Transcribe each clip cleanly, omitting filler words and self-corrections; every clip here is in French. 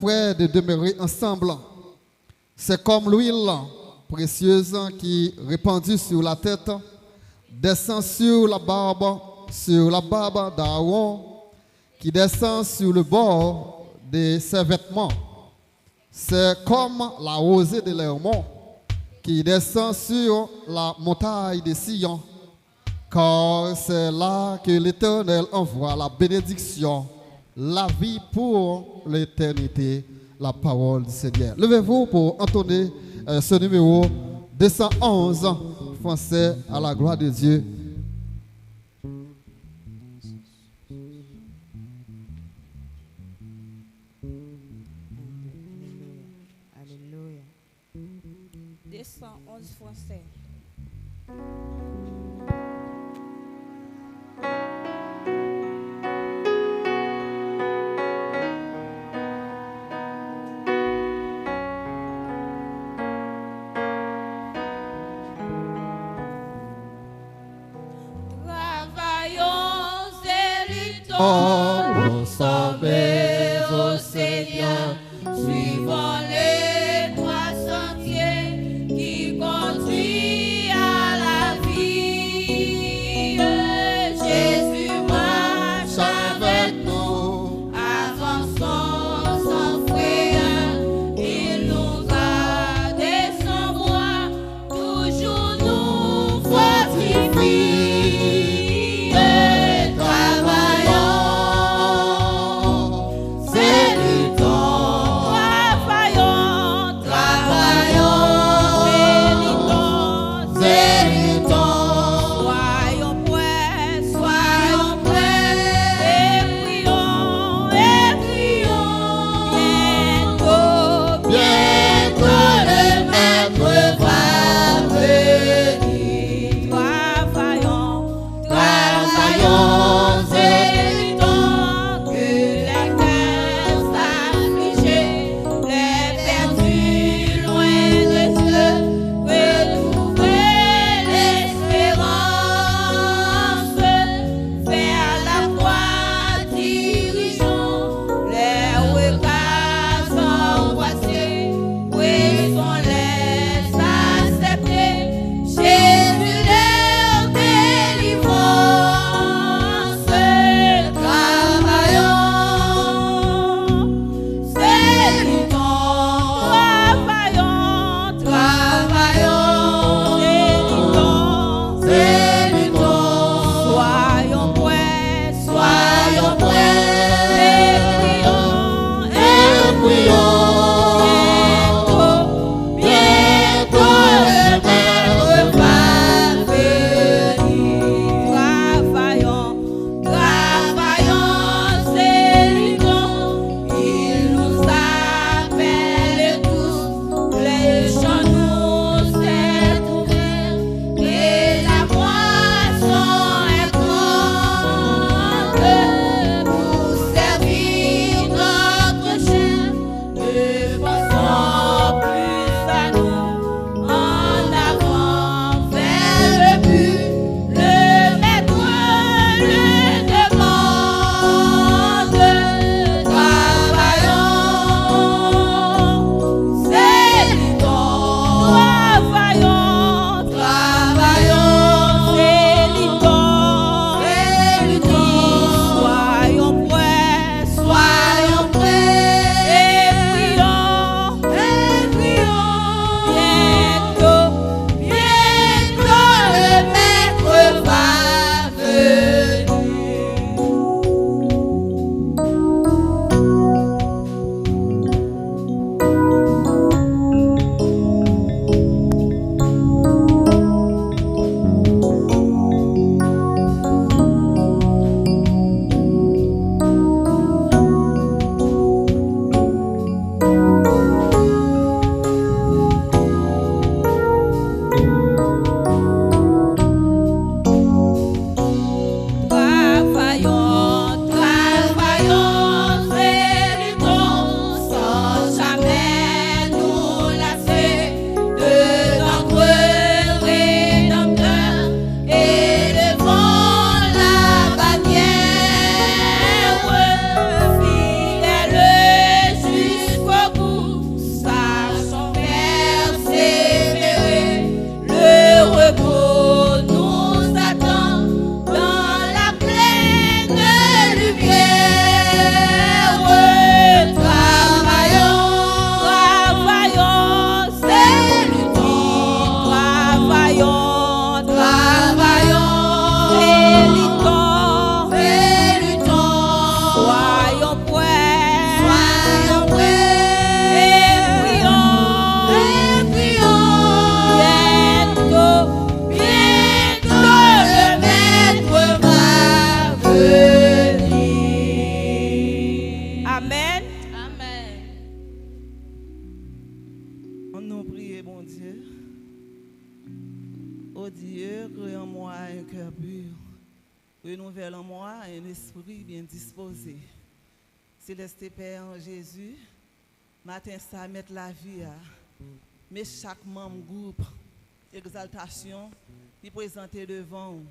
près de demeurer ensemble. C'est comme l'huile précieuse qui, répandue sur la tête, descend sur la barbe d'Aaron, qui descend sur le bord de ses vêtements. C'est comme la rosée de l'Hermon qui descend sur la montagne de Sion, car c'est là que l'Éternel envoie la bénédiction, la vie pour l'éternité, la parole du Seigneur. Levez-vous pour entonner ce numéro 211, français, à la gloire de Dieu. Alléluia. 211 français. Travaillons et luttons pour sauver au Seigneur, suivant les trois sentiers qui conduisent à la vie. Jésus marche avec nous, avançons sans frayeur, il nous garde et son bras, toujours nous fortifie. Travaillons Nous prions, bon Dieu. Ô Dieu, crée en moi un cœur pur. Renouvelle en moi un esprit bien disposé. Céleste Père en Jésus, matin ça mettre la vie à. Mais chaque membre groupe, exaltation, qui présenté devant vous.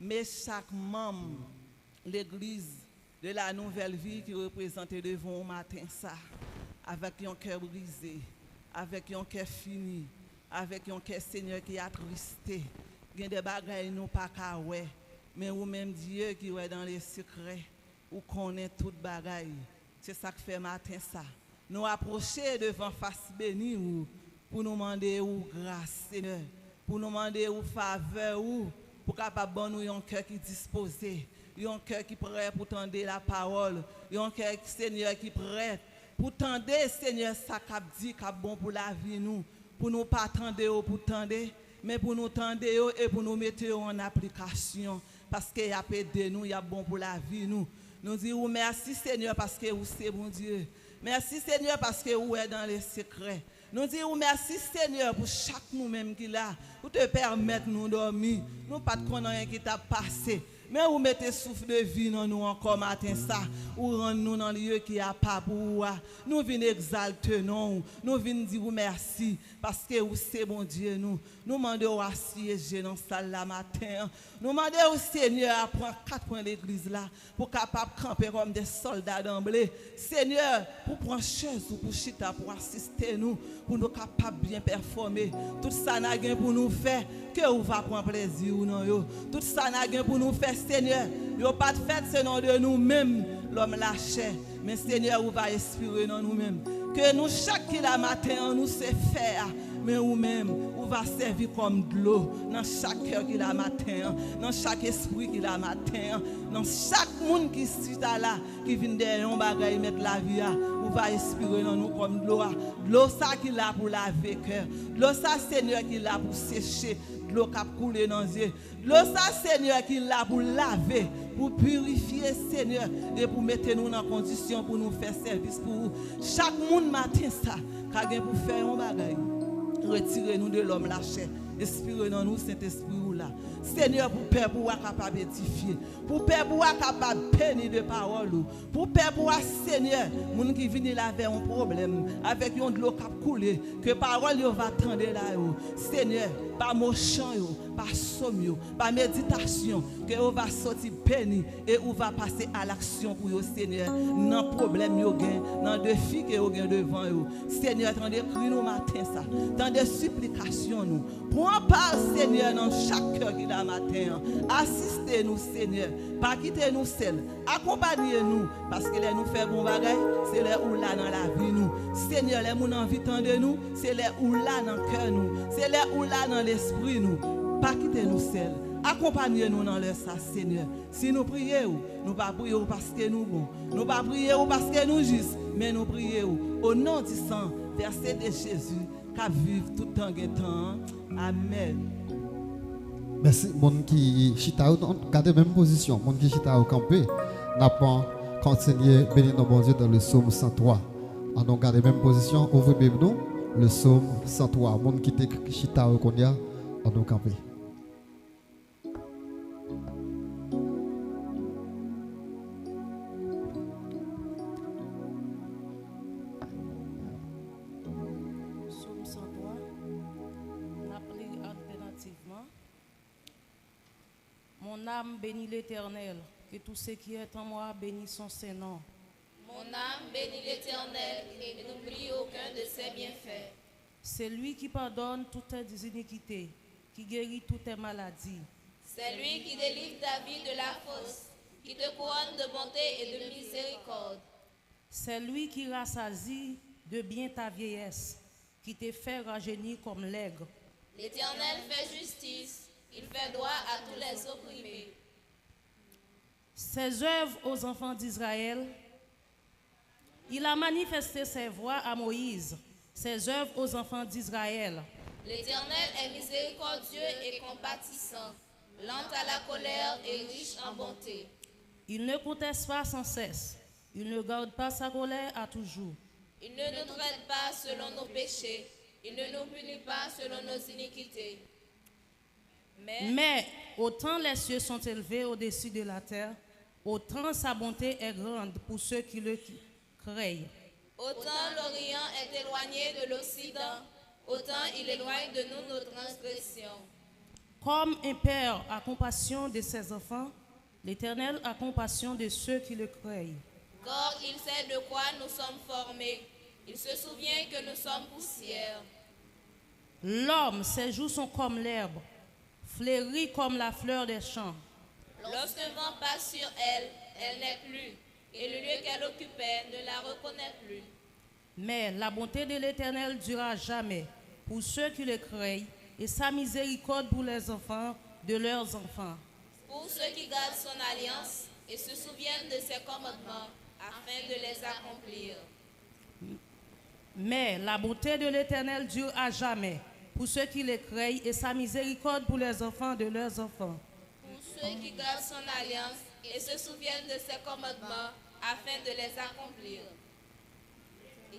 Mais chaque membre, l'église de la nouvelle vie qui représentait devant vous matin ça. Avec un cœur brisé, avec un cœur fini, avec un cœur Seigneur qui est attristé. Il y a des bagailles nous pas qu'à ouais, mais ou même Dieu qui est dans les secrets, ou connaît toute bagaille. C'est ça que fait matin ça. Nous approcher devant face bénie ou pour nous demander ou grâce Seigneur, pour nous demander ou faveur ou pour capable nous un cœur qui disposé, un cœur qui prêt pour tendre la parole, un cœur Seigneur qui prêt pour tendre Seigneur ça qu'a dit qu'a bon pour la vie nous, pour nous pas tendre pour tendre, mais pour nous tendre et pour nous mettre en application parce qu'il y a aidé nous, il y a bon pour la vie nous. Nous disons merci Seigneur parce que vous c'est bon Dieu. Merci Seigneur parce que vous êtes dans les secrets. Nous disons merci Seigneur pour chaque nous-mêmes qui là, pour te permettre de nous dormir. Nous pas de connaître qui t'a passé. Mais vous mettez souffle de vie dans nous encore matin ça, ou rendre nous dans le lieu qui a pas pour vous. Nous venons exalter nous, nous venons dire merci parce que vous c'est bon Dieu nous. Nous demandons à siéger dans la salle la matin. Nous demandons au Seigneur à prendre 4 points de l'église là pour capable camper comme des soldats d'emblée. Seigneur, pour prendre chaise ou pour chita pour assister nous, pour nous capables bien performer. Tout ça n'a rien pour nous faire que vous va prendre plaisir ou non yo. Tout ça n'a rien pour nous faire Seigneur. Yo pas de fait ce nom de nous-mêmes l'homme la chair, mais Seigneur vous va inspirer dans nous-mêmes. Que nous chaque la matin nous sait faire. Mais nous-mêmes, on va servir comme de l'eau dans chaque cœur qui la matin, dans chaque esprit qui la matin, dans chaque monde qui est là, qui vient derrière un bagage mettre la vie, on va inspirer dans nous comme de l'eau. De l'eau ça qui est là pour laver cœur, de l'eau ça Seigneur qui est là pour sécher, de l'eau qui a coulé dans les yeux, de l'eau ça Seigneur qui est là pour laver, pour purifier Seigneur et pour mettre nous dans condition pour nous faire service pour vous. Chaque monde matin ça, qui a pour faire un bagage. Retirez-nous de l'homme la chair. Inspirez dans nous Saint-Esprit là. Seigneur, pour Père, pour capable édifier. Pour Père, pour capable bénir de parole. Pour Père, pour Seigneur, moun qui vient là avec un problème, avec un de l'eau qui a coulé, que parole va tendre là. Seigneur, par mon chant, par somme, par méditation, que on va sortir béni et on va passer à l'action pour vous, Seigneur. Dans le problème, dans le défi que vous avez devant vous. Seigneur, attendez, crie nous matin ça. Attendez, supplication nous. Prends part, Seigneur, dans chaque cœur qui est là matin. Assistez-nous, Seigneur. Pas quittez nous seuls. Accompagnez-nous. Parce que les nous fait bon bagage, c'est les ou là dans la vie nous. Seigneur, les moun envie de nous, c'est les ou là dans le cœur nous. C'est les ou là dans l'esprit nous. Pas quittez nous seuls. Accompagnez-nous dans le ça, Seigneur. Si nous prions, nous ne pas prier parce que nous bons. Nous ne pas prier parce que nous justes, mais nous prions au nom du sang, verset de Jésus, qui vive tout temps et temps. Amen. Merci. Mon qui chita gardez même position. Mon qui chita au campé n'a pas continué bénir nos bon Dieu dans le psaume 103. On a gardé même position. Ouvrez nous le psaume 103. Mon qui était chita au konya on a campé. Mon âme bénit l'Éternel, que tout ce qui est en moi bénisse son Saint-Nom. Mon âme bénit l'Éternel et n'oublie aucun de ses bienfaits. C'est lui qui pardonne toutes tes iniquités, qui guérit toutes tes maladies. C'est lui qui délivre ta vie de la fosse, qui te couronne de bonté et de miséricorde. C'est lui qui rassasie de bien ta vieillesse, qui te fait rajeunir comme l'aigle. L'Éternel fait justice. Il fait droit à tous les opprimés. Ses œuvres aux enfants d'Israël. Il a manifesté ses voies à Moïse, ses œuvres aux enfants d'Israël. L'Éternel est miséricordieux et compatissant, lent à la colère et riche en bonté. Il ne conteste pas sans cesse. Il ne garde pas sa colère à toujours. Il ne nous traite pas selon nos péchés. Il ne nous punit pas selon nos iniquités. Mais autant les cieux sont élevés au-dessus de la terre, autant sa bonté est grande pour ceux qui le craignent. Autant l'Orient est éloigné de l'Occident, autant il éloigne de nous nos transgressions. Comme un père a compassion de ses enfants, l'Éternel a compassion de ceux qui le craignent. Car il sait de quoi nous sommes formés. Il se souvient que nous sommes poussière. L'homme, ses jours sont comme l'herbe, fleurie comme la fleur des champs. Lorsqu'un vent passe sur elle, elle n'est plus, et le lieu qu'elle occupait ne la reconnaît plus. Mais la bonté de l'Éternel durera jamais pour ceux qui le craignent, et sa miséricorde pour les enfants de leurs enfants. Pour ceux qui gardent son alliance et se souviennent de ses commandements, afin de les accomplir. Mais la bonté de l'Éternel dure à jamais pour ceux qui le craignent, et sa miséricorde pour les enfants de leurs enfants. Pour ceux qui gardent son alliance et se souviennent de ses commandements, afin de les accomplir.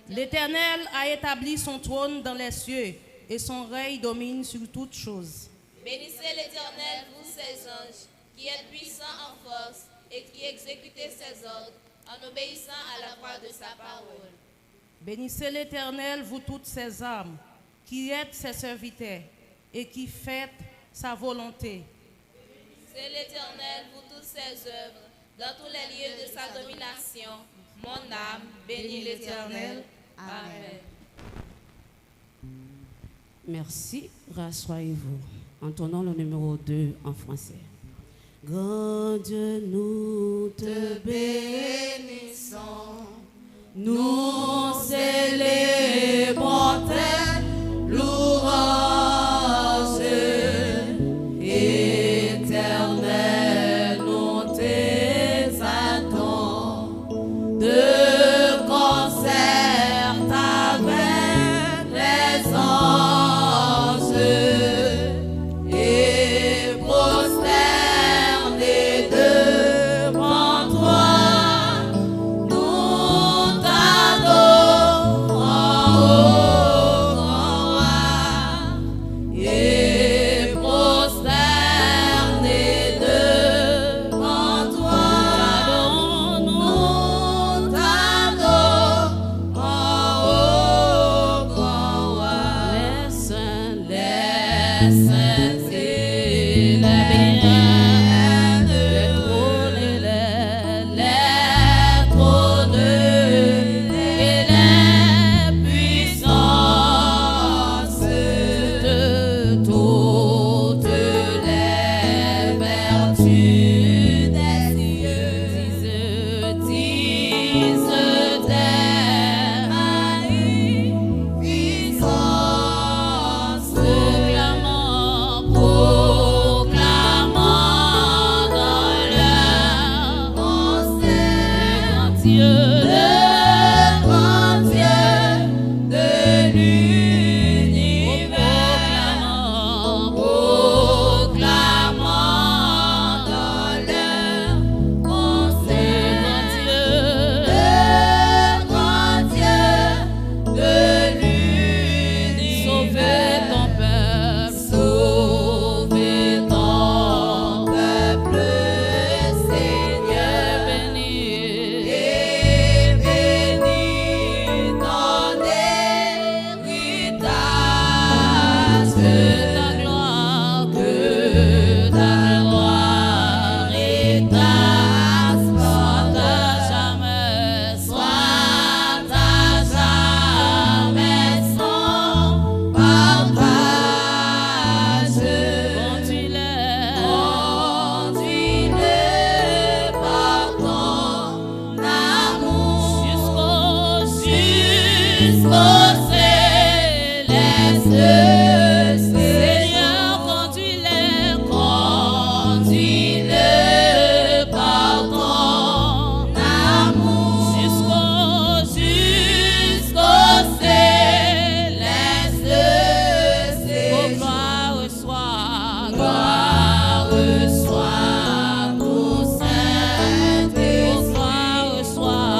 L'Éternel a établi son trône dans les cieux, et son règne domine sur toutes choses. Bénissez l'Éternel, vous ses anges, qui êtes puissants en force et qui exécutez ses ordres en obéissant à la voix de sa parole. Bénissez l'Éternel, vous toutes ses âmes, qui êtes ses serviteurs, et qui faites sa volonté. C'est l'Éternel, vous toutes ses œuvres, dans tous les lieux de sa domination. Mon âme bénit l'Éternel. Amen. Merci, rassoyez-vous. Entendons le numéro 2 en français. Grand Dieu, nous te bénissons, nous célébrons tes louanges, éternel, nous t'exaltons de concert avec les anges et prosternés devant toi, nous t'adorons, ô grand roi, et prosternés devant toi, nous t'adorons, ô grand roi. Les saints et les biens, les trônes et les puissances de toutes les vertus des cieux, disent tes magnificences, proclamant dans leur concert le grand Dieu de l'univers, proclamant dans leur concert le grand Dieu de l'univers. Sauver ton peuple, sauver ton peuple, Seigneur, béni et béni ton héritage, que ta gloire et ta soit à jamais, soit à jamais sans partage. Conduis-les par ton amour jusqu'au céleste. Seigneur, conduis-les par ton amour jusqu'au céleste. Gloire soit tout saint, gloire soit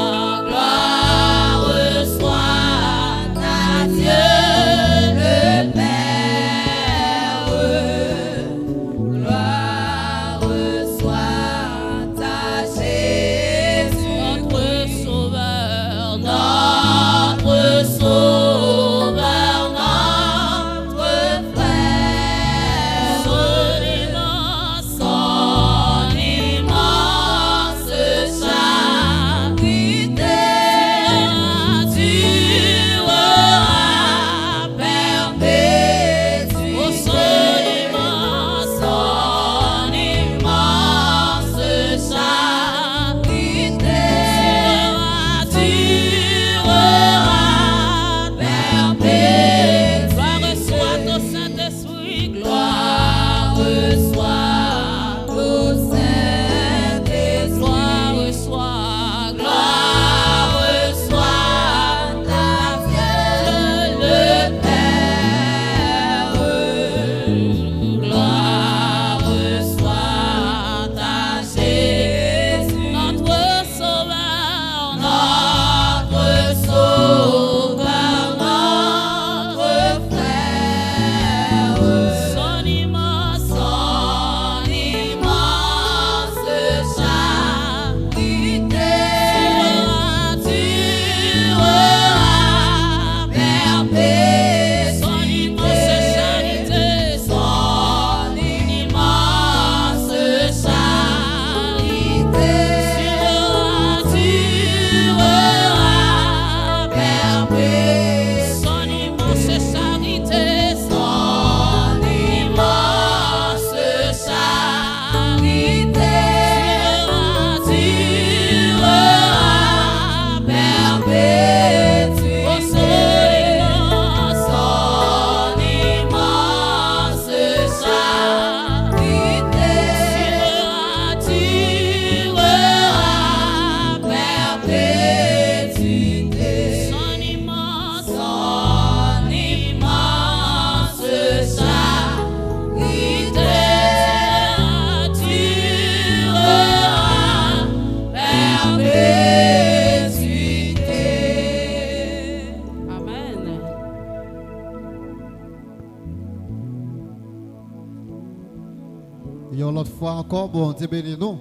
Une autre fois encore, bon Dieu bénis nous.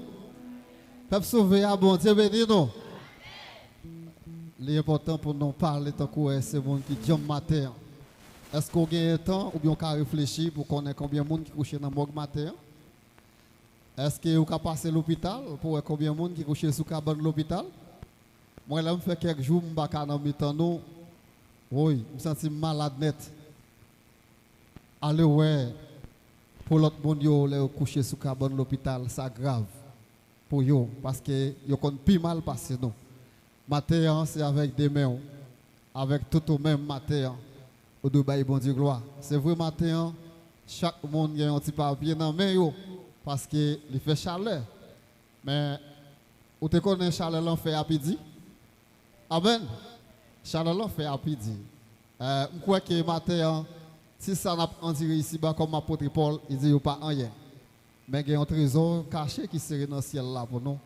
Peuple sauvé, bon Dieu bénis nous. L'important pour nous parler tant que c'est monde qui dit matin. Est-ce qu'on a un temps ou bien on peut réfléchir pour connaître combien de monde qui couche dans le morgue matin? Est-ce que vous pouvez passer à l'hôpital pour voir combien de monde qui couche sous cabane de l'hôpital? Moi, là, je fais quelques jours, je suis dans le temps. Oui, je me sens malade net. Allez, ouais, pour l'autre monde, qui couche sous cabane de l'hôpital, c'est grave pour eux parce que ils ont plus mal passé. Matin, c'est avec des mains, avec tout au même matin. Au Dubaï, bon Dieu, gloire. C'est vrai, matin, chaque monde a un petit papier dans la main parce qu'il fait chaleur. Mais, vous te connaissez chaleur l'en fait à midi? Amen. Chaleur l'en fait à midi. Je crois que matin, si ça n'a pas dit ici, comme l'apôtre Paul, il dit pas rien. Mais il y a un trésor caché qui serait dans le ciel là pour nous.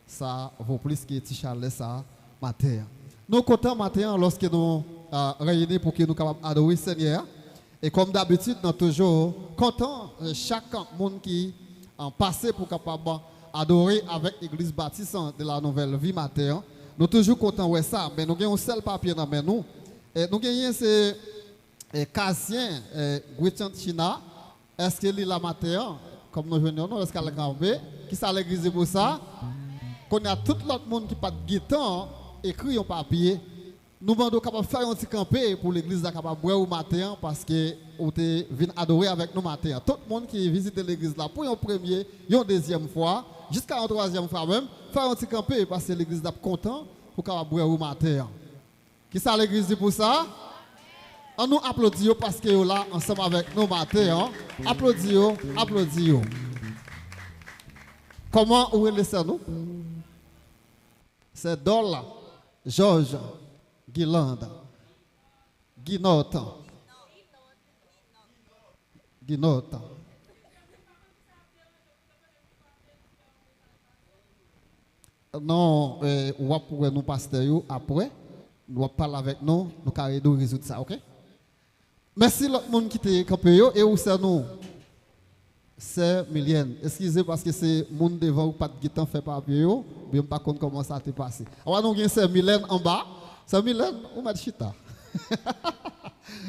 Ça vaut plus que petit chaleur ça matin. Nous comptons matin lorsque nous réunis pour que nous capables adorer le Seigneur. Et comme d'habitude, nous toujours content chaque monde qui en passé pour capable adorer avec l'église baptiste de la nouvelle vie matin. Nous toujours contents de ça, mais nous avons un seul papier dans nous. Et nous avons ce Cassien Guichan China. Est-ce qu'il est la matin, comme nous venons, est-ce qu'elle a campé? Qui ça l'église pour ça? Qu'on a tout l'autre monde qui pas de guitan écrit un papier. Nous demandons capable faire un petit campé pour l'église capable boire au matin parce que vous venez adorer avec nous matin. Tout le monde qui visite l'église là pour une première, une deuxième fois, jusqu'à une troisième fois même, faire un petit campé parce que l'église est content pour capable boire au matin. Qui ça l'église dit pour ça? On nous applaudit parce que vous là ensemble avec nous matin. Applaudissez, applaudissez. Comment vous laissez nous? C'est Dola, Georges, Guilande, Guinota. Non, on va pouvoir nous passer après. Nous allons parler avec nous, nous allons résoudre ça, ok? Merci l'autre monde qui était campé et où c'est nous? C'est Milienne. Excusez parce que c'est monde devant ou pas de guitan fait papier, mais pas comment ça t'est passé. Alors nous avons c'est Milienne en bas. C'est Milienne ou Madchita?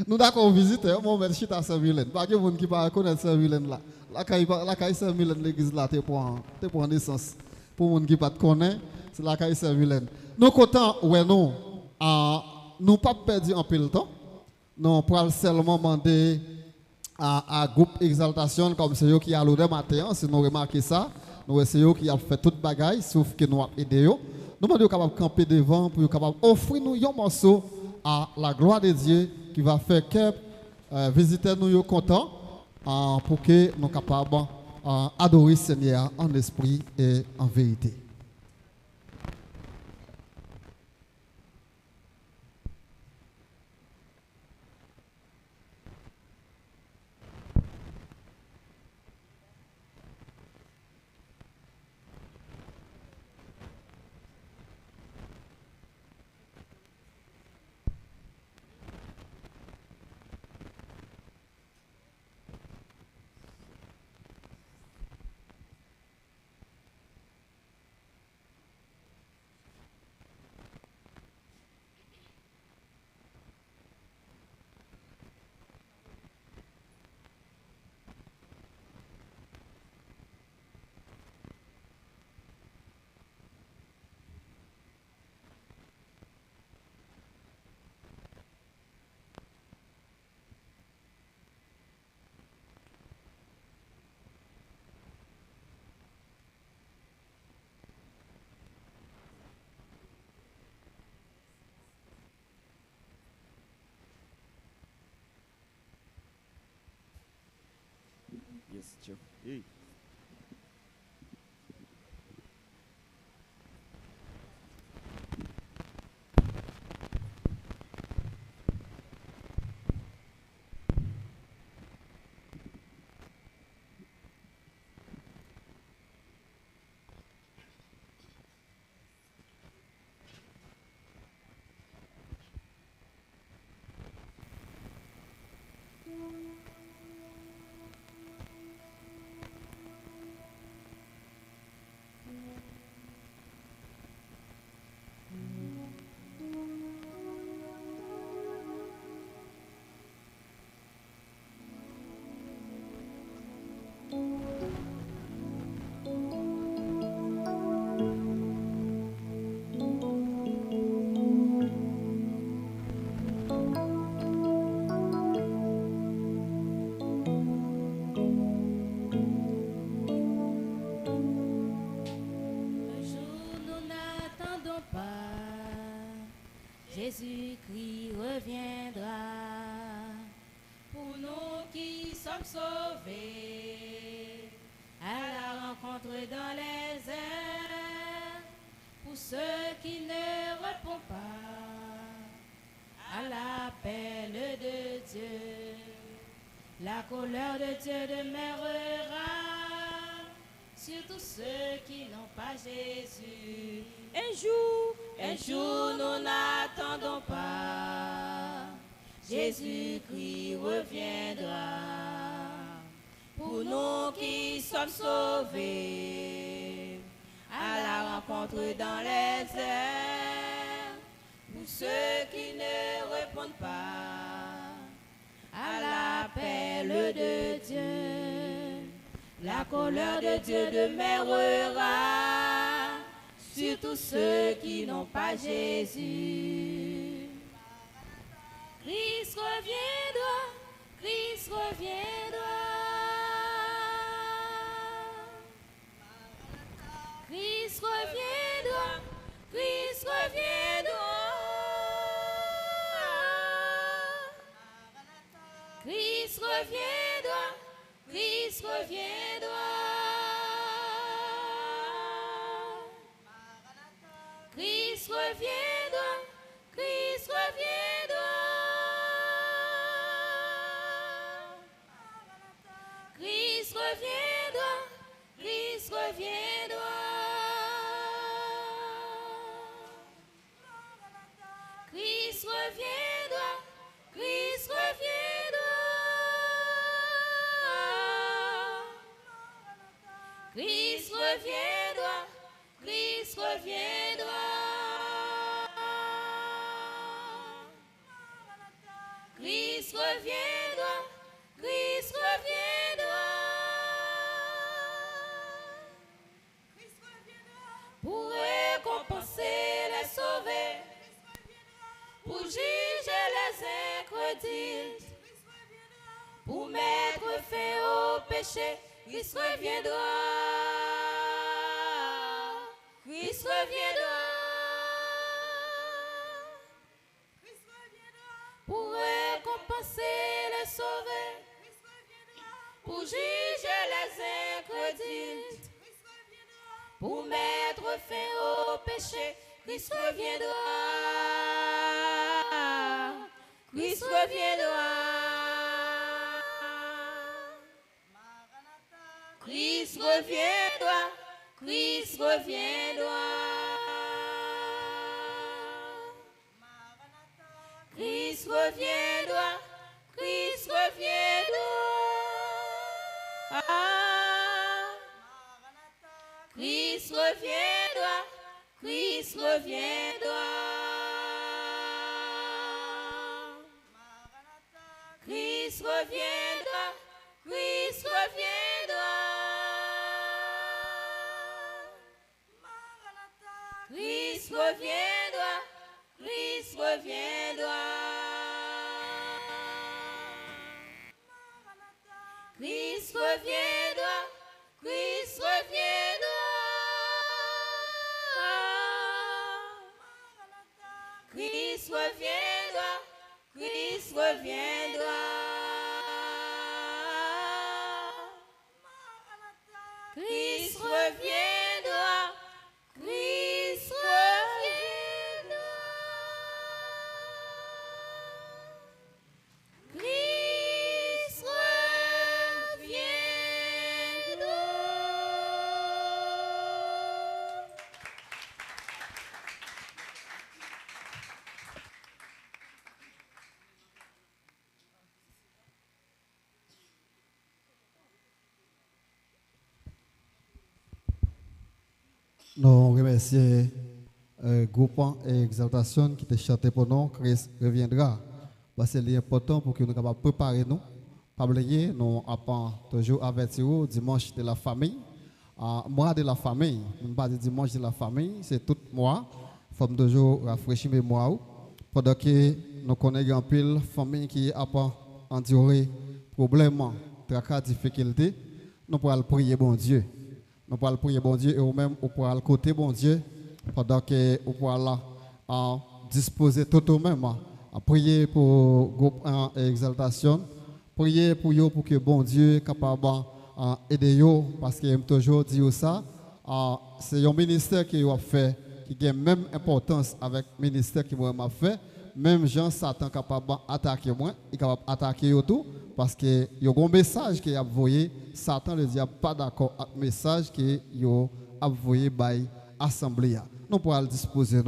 Nous d'accord visiter, mon Madchita c'est Milienne. Pas que monde qui pas connaître c'est Milienne là. La caille c'est Milienne l'église là t'es pour naissance. Pour monde qui pas connaît, c'est la caille c'est Milienne. Nous content ouais nous pas perdu un peu le temps. Nous pour seulement demander à groupe exaltation comme c'est eux qui a l'odeur matin, si nous remarquons ça, nous essayons qui a fait toute bagaille sauf que nous a aidé. Nous demandons capable camper devant pour capable offrir nous un morceau à la gloire de Dieu qui va faire que visiteurs nous content pour que nous capables adorer le Seigneur en esprit et en vérité. Yes, Joe. Hey. viendra. Pour nous qui sommes sauvés, à la rencontre dans les airs. Pour ceux qui ne répondent pas à l'appel de Dieu, la colère de Dieu demeurera sur tous ceux qui n'ont pas Jésus. Un jour, nous n'attendons pas. Jésus-Christ reviendra. Pour nous qui sommes sauvés, à la rencontre dans les airs. Pour ceux qui ne répondent pas à l'appel de Dieu, la colère de Dieu demeurera sur tous ceux qui n'ont pas Jésus. Christ reviendra, Christ reviendra. Christ reviendra, Christ reviendra. Christ reviendra, Christ reviendra. Christ reviendra, Christ reviendra. Christ reviendra, Christ reviendra. Christ reviendra, Christ reviendra. Christ reviendra, Christ reviendra. Christ reviendra, Christ reviendra. Pour récompenser les sauvés, pour juger les incrédules, pour mettre fin au péché, Christ reviendra. Christ reviendra. Pour récompenser les sauvés, pour juger les incrédules, pour mettre fin au péché, Christ reviendra. Christ reviendra. Christ reviendra. Christ reviendra. Christ reviendra. Christ reviendra. Christ reviendra. Christ reviendra. Christ reviendra. Christ reviendra. Christ reviendra. Christ reviendra. Christ reviendra. Christ reviendra. Christ reviendra. Christ reviendra. Christ reviendra. Christ reviendra. Christ reviendra. Nous remercions le groupe et exaltation qui te chanté pour nous. Christ reviendra. Parce que c'est important pour que nous puissions préparer nous. Pas oublier, nous apprenons toujours avertir dimanche de la famille. Mois de la famille. Nous ne pas dire dimanche de la famille, c'est tout mois. Il faut toujours rafraîchir mes mois. Pendant que nous connaissons un pile famille qui a enduré problèmes, tracas, difficultés, nous pourrons prier bon Dieu. Nous pourrons prier bon Dieu et nous-mêmes, nous pourrons côté bon Dieu pendant que nous pourrons disposer tout nous-mêmes Priez pour le groupe en exaltation. Priez pour eux pour que bon Dieu soit capable d'aider eux. Parce que j'aime toujours dire ça. C'est un ministère qui a fait, qui a même importance avec le ministère qui m'a fait. Même Jean Satan est capable d'attaquer moi, il est capable d'attaquer tout. Parce que il y a un message qu'il a envoyé. Satan ne dit pas d'accord avec le message qu'il a envoyé par l'Assemblée. Nous pourrons le disposer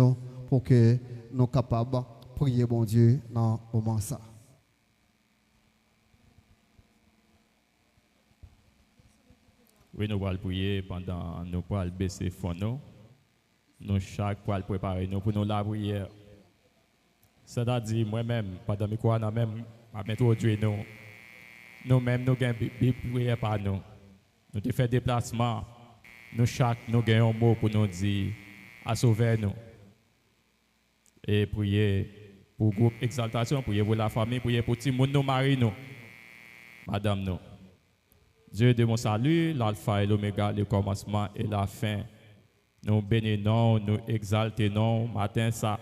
pour que nous soyons capables de prier bon Dieu dans ce moment. Oui, nous allons prier pendant nous allons baisser fond nous chaque pour préparer nous pour nous la prière. C'est-à-dire moi-même pendant que nous même à introduire nous-mêmes nous gagnons prière par nous. Nous te fait déplacement. Nous chaque nous gagnons un mot pour nous dire à sauver nous. Et prier pour le groupe exaltation, prier pour la famille, prier pour tout le monde, nous marie nous. Madame nous. Dieu de mon salut, l'alpha et l'oméga, le commencement et la fin. Nous bénissons, nous exaltons, matin ça.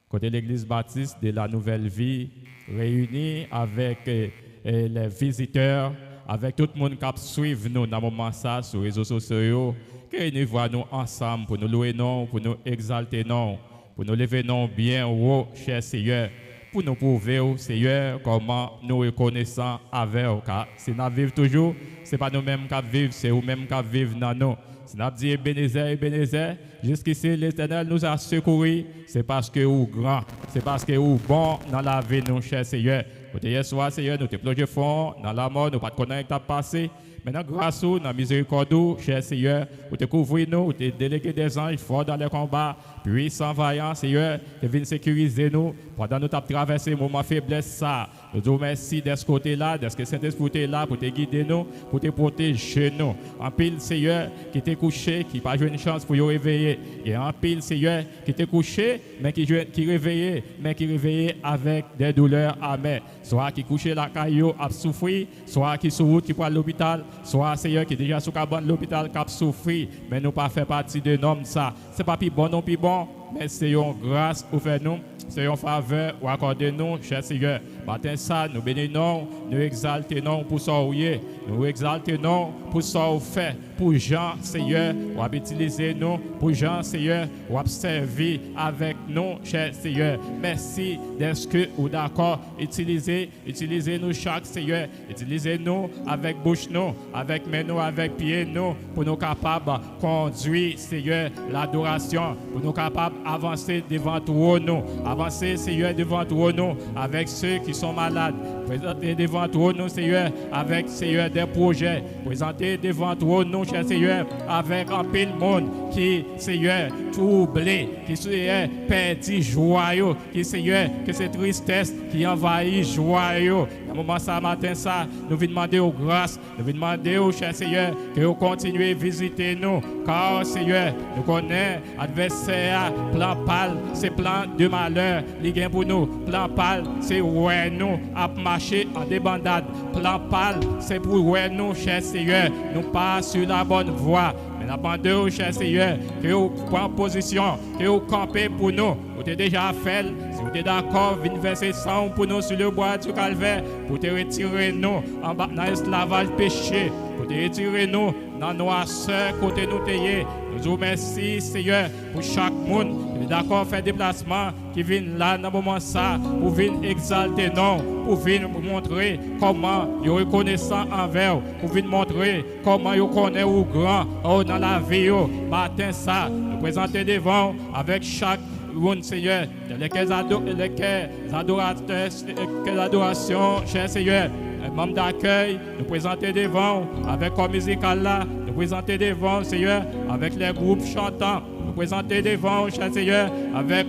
Côté l'église baptiste de la nouvelle vie, réunis avec les visiteurs, avec tout le monde qui suit nous dans le moment ça sur les réseaux sociaux, que nous voyons ensemble pour nous louer, pour nous exalter, pour nous lever bien haut, cher Seigneur, pour nous prouver, Seigneur, comment nous reconnaissons avec vous. Car si nous vivons toujours, ce n'est pas nous-mêmes qui vivons, c'est vous-mêmes qui vivons dans nous. Si nous disons Ebenezer, jusqu'ici l'Éternel nous a secourus, c'est parce que vous grand, c'est parce que vous bon dans la vie, nous, cher Seigneur. Hier soir, Seigneur, nous te plongé fond dans la mort, nous pas de connaître ta passé. Maintenant, grâce à nous, dans la miséricorde, cher Seigneur, vous te couvrez nous, vous te délégué des anges forts dans les combats, puissants, vaillants, Seigneur, tu viens sécuriser nous pendant nous avons traversé le moment faiblesse. Ça. Nous disons merci de ce côté-là, de ce que Saint-Esprit est là pour te guider nous, pour te protéger nous. En pile, Seigneur, qui t'est couché, qui n'a pas joué une chance pour y réveiller. Et en pile, Seigneur, qui t'est couché, mais qui réveillé avec des douleurs amères. Soit qui couché la caillou a souffert, soit qui sur route qui prend l'hôpital, soit Seigneur qui est déjà sous cabane l'hôpital qui a souffert, mais nous pas fait partie de nom ça. C'est pas plus bon non plus bon, mais c'est une grâce au fait nous, c'est une faveur ou accorder nous, cher Seigneur. Matin ça, nous bénissons, nous exaltons pour ça nous exaltons pour ça fait, pour Jean Seigneur, ou utiliser nous, pour Jean Seigneur, ou servir avec nous, cher Seigneur. Merci d'être que ou d'accord, utilisez nous chaque Seigneur, utilisez-nous avec bouche nous, avec main nous, avec pied nous, pour nous capables de conduire Seigneur l'adoration, pour nous capables d'avancer devant toi nous, avancer Seigneur devant toi nous, avec ceux qui sont malades, présenter devant toi nous Seigneur, avec Seigneur des projets, présenter devant toi nous cher Seigneur, avec un peu de monde qui Seigneur troublé, qui Seigneur perdu joyeux, qui Seigneur que cette tristesse qui envahit joyeux. À un moment ça matin ça, nous venons demander aux grâces, nous venons demander au cher Seigneur que vous continuez à visiter nous, car Seigneur nous connaissons adversaire, plan pâle, c'est plan de malheur, les gains pour nous, plan pâle, c'est ouais nous à marcher en débandade, plan pâle, c'est pour ouais nous cher Seigneur, nous pas sur la bonne voie. Mais l'abandon, cher Seigneur, que vous prenez position, que vous campez pour nous. Vous êtes déjà fait, si vous êtes d'accord, venez verser sang pour nous sur le bois du calvaire, pour te retirer nous en bas dans l'esclavage péché, pour te retirer nous dans noirceur côté nous taillés. Nous vous remercions, Seigneur, pour chaque monde qui est d'accord faire déplacement, qui vient là dans le moment ça, pour venir exalter nous, pour venir montrer comment ils sont reconnaissants envers vous, pour venir montrer comment ils connaissent ou grand dans la vie. Matin ça, nous présenter devant avec chaque monde, Seigneur, lesquels adorateurs, lesquelles adorations, cher Seigneur. Membres d'accueil, nous présenter devant avec comme musical là, nous présenter devant, Seigneur, avec les groupes chantants, nous présenter devant, cher Seigneur, avec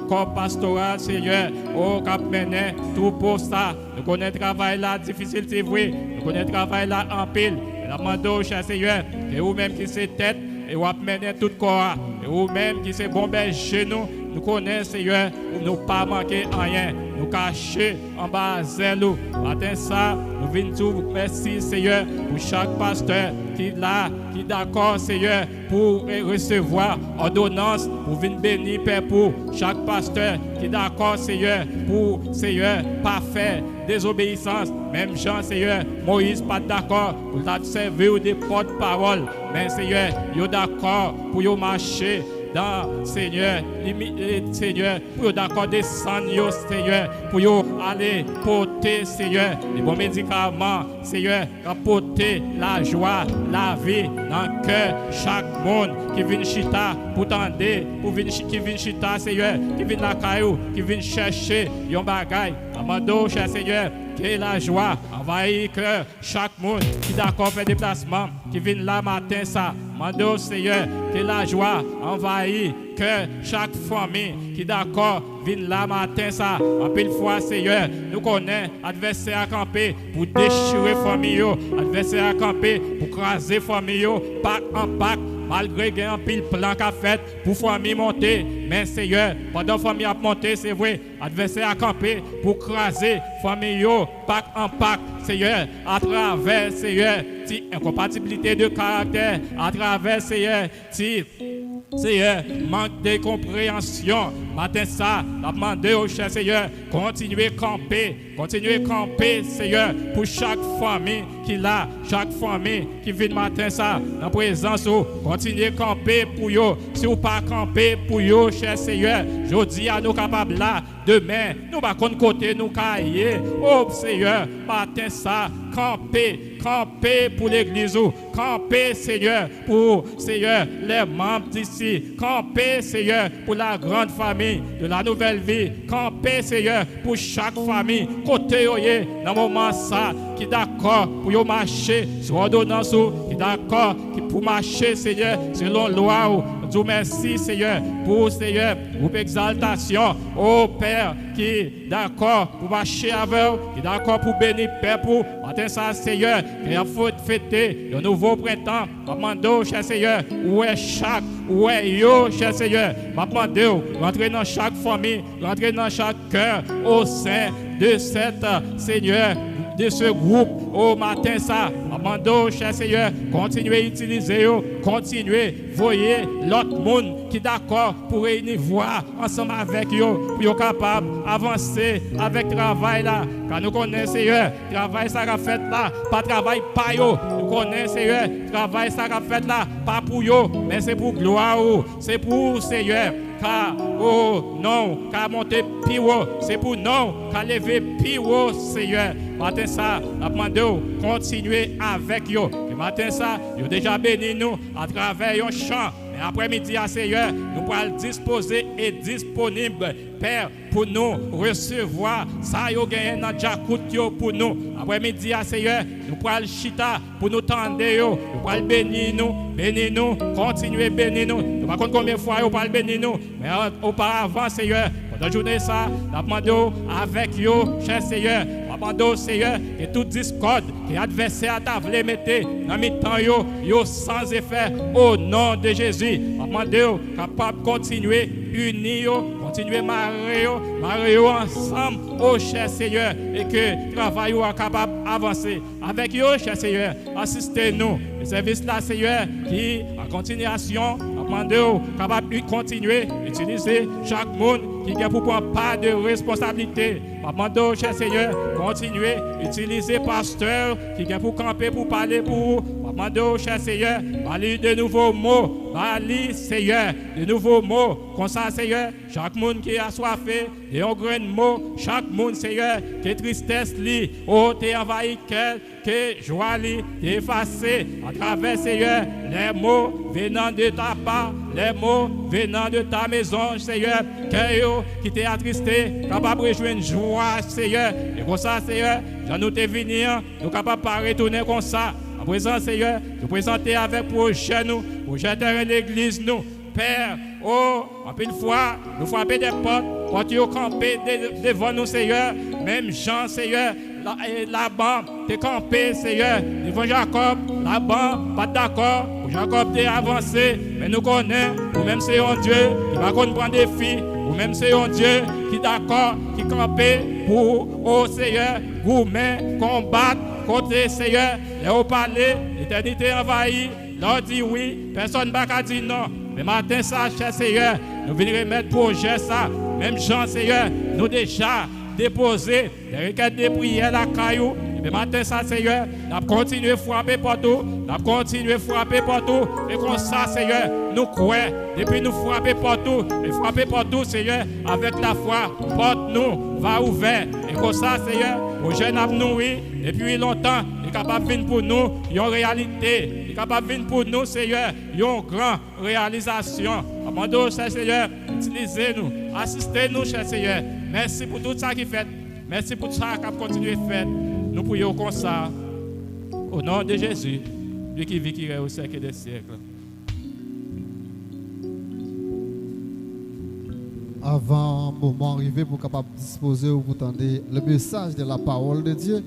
corps pastoral, Seigneur, au cap mené, tout pour ça. Nous connaissons le travail là, difficile, c'est vrai, nous connaissons le travail là en pile. Et la demande, cher Seigneur, et vous-même qui c'est tête, et vous menez tout corps, et vous-même qui c'est bon berger nous, nous connaissons, Seigneur, nous pas manquer rien. Nous nous cacher en bas zèle. Matin ça, nous venons tout merci Seigneur pour chaque pasteur qui est là, qui est d'accord Seigneur pour recevoir ordonnance, pour venir bénir Père pour chaque pasteur qui est d'accord Seigneur pour Seigneur pas faire désobéissance. Même Jean Seigneur, Moïse pas d'accord pour servir des porte-parole. Mais Seigneur, il est d'accord pour marcher dans Seigneur, Seigneur, pour d'accord descendre, Seigneur, pour aller porter, Seigneur, les bons médicaments, Seigneur, porter la joie, la vie dans le cœur, chaque monde qui vient chita pour tendre, qui vient chita, Seigneur, qui vient la caillou, qui vient chercher, yon bagay, amando, cher Seigneur, que la joie envahit que chaque monde qui d'accord faire déplacement, qui vient là matin ça, mando Seigneur, que la joie envahit que chaque famille qui d'accord vient là matin ça, en pile fois Seigneur, nous connaissons adversaire à camper pour déchirer famille, adversaire à camper pour craser famille, pack en pack. Malgré qu'il y a un pile plan qu'a fait pour famille monter, mais Seigneur, pendant famille a monté, c'est vrai, adversaire a campé pour craser famille pack en pack, Seigneur, à travers, Seigneur, incompatibilité de caractère, à travers, Seigneur, Seigneur, manque de compréhension. Matin ça, la demandé au cher Seigneur, continuez à camper, Seigneur, pour chaque famille qui là, chaque famille qui vient matin ça, en présence, continuez à camper pour eux. Si vous pas camper pour eux, cher Seigneur, je dis à nous capables là, demain, nous va côté nous cailler. Oh Seigneur, matin ça, camper pour l'église, camper Seigneur pour Seigneur les membres d'ici, camper Seigneur pour la grande famille de la nouvelle vie, camper Seigneur pour chaque famille, côté dans le moment ça, qui est d'accord pour marcher sur ordonnance, qui est d'accord pour marcher Seigneur selon loi. Nous merci Seigneur pour exaltation, oh Père qui est d'accord pour marcher avec vous, qui est d'accord pour bénir Père pour matin ça Seigneur, qui a fêter le nouveau printemps. M'amando cher Seigneur, où est chaque, où est yo cher Seigneur, m'amando rentrer dans chaque famille, rentrer dans chaque cœur au sein de cette Seigneur, de ce groupe au matin ça, amando cher Seigneur, continuez à utiliser, continuez, voyez l'autre monde qui est d'accord pour réunir voix ensemble avec eux, pour être capable d'avancer avec le travail là, car nous connaissons Seigneur, travail ça a fait là, pas travail pas yo, nous connaissons Seigneur, travail ça a fait là, pas pour yo, mais c'est pour gloire, c'est pour Seigneur. Car, oh non, car monter plus haut, c'est pour non, car lever plus haut, Seigneur. Matin ça, la demande continuer avec eux. Et matin ça, ils ont déjà béni nous à travers un chant. Et après-midi, Seigneur, nous pourrons disposer et disponible, Père, pour nous recevoir ça, yo gagné dans Jacout pour nous. Après-midi, Seigneur, nous pourrons chita pour nous tendre, nous pourrons bénir nous, continuer à bénir nous. Nous ne sais pas combien de fois nous pourrons bénir nous, mais auparavant, Seigneur, pendant la journée, ça, nous demandons avec vous, cher Seigneur, nous demandons, Seigneur, que toute discorde, que l'adversaire a voulu mettre dans le temps, yo sans effet, au nom de Jésus. Nous demandons, capable de continuer unis, continuer à marier ensemble, oh cher Seigneur, et que le travail soit capable d'avancer. Avec vous, cher Seigneur, assistez-nous. Le service là, Seigneur, qui, en continuation, demandons, capable de continuer à utiliser chaque monde qui a pour prendre part de responsabilité. Demandons, cher Seigneur, continuer à utiliser pasteur qui a pour camper, pour parler pour vous. Demandons, cher Seigneur, parler de nouveaux mots. Parler, Seigneur, de nouveaux mots. Comme ça, Seigneur, chaque monde qui a soifé, et un grand mot, chaque monde, Seigneur, que tristesse li, oh, t'es envahi, que joie li, t'es effacé à travers, Seigneur, les mots venant de ta part, les mots venant de ta maison, Seigneur, qui t'est attristé, capable de rejoindre joie, Seigneur. Et comme ça, Seigneur, j'en nous t'es venir, nous capables de retourner comme ça. À présent, Seigneur, nous présenter avec projet nous, projet terrain l'église nous. Père, oh, en pile fois, nous frapper des portes, quand tu es campé devant nous, Seigneur, même Jean, Seigneur, là-bas, tu es campé, Seigneur, devant Jacob, là-bas, pas d'accord, Jacob t'es avancé, mais nous connaissons, ou même c'est un Dieu qui va prendre des filles, ou même c'est un Dieu qui est d'accord, qui campé, pour, oh Seigneur, gourmet, combattre, côté Seigneur, les parler, l'éternité envahie, leur dit oui, personne ne va dire non. Mais matin, ça, cher Seigneur, nous venons remettre projet ça. Même Jean, Seigneur, nous déjà déposé les requêtes de prière à la caillou. Mais matin, ça, Seigneur, nous avons continué à frapper partout. Nous avons continué à frapper partout. Et comme ça, Seigneur, nous croyons. Depuis nous frapper partout. Et frapper partout, Seigneur, avec la foi. Porte nous, va ouvert. Et comme ça, Seigneur, aux jeunes à nourrir. Depuis longtemps, il est capable de venir pour nous. Il y a une réalité. Il est capable de venir pour nous, Seigneur. Il y a une grande réalisation. Amandons, cher Seigneur, utilisez-nous. Assistez-nous, cher Seigneur. Merci pour tout ça qui fait. Merci pour tout ça qui a continué à faire. Nous prions comme ça. Au nom de Jésus, lui qui vit, qui est au siècle des siècles. Avant le moment arrivé pour capable disposer ou pour entendre le message de la parole de Dieu,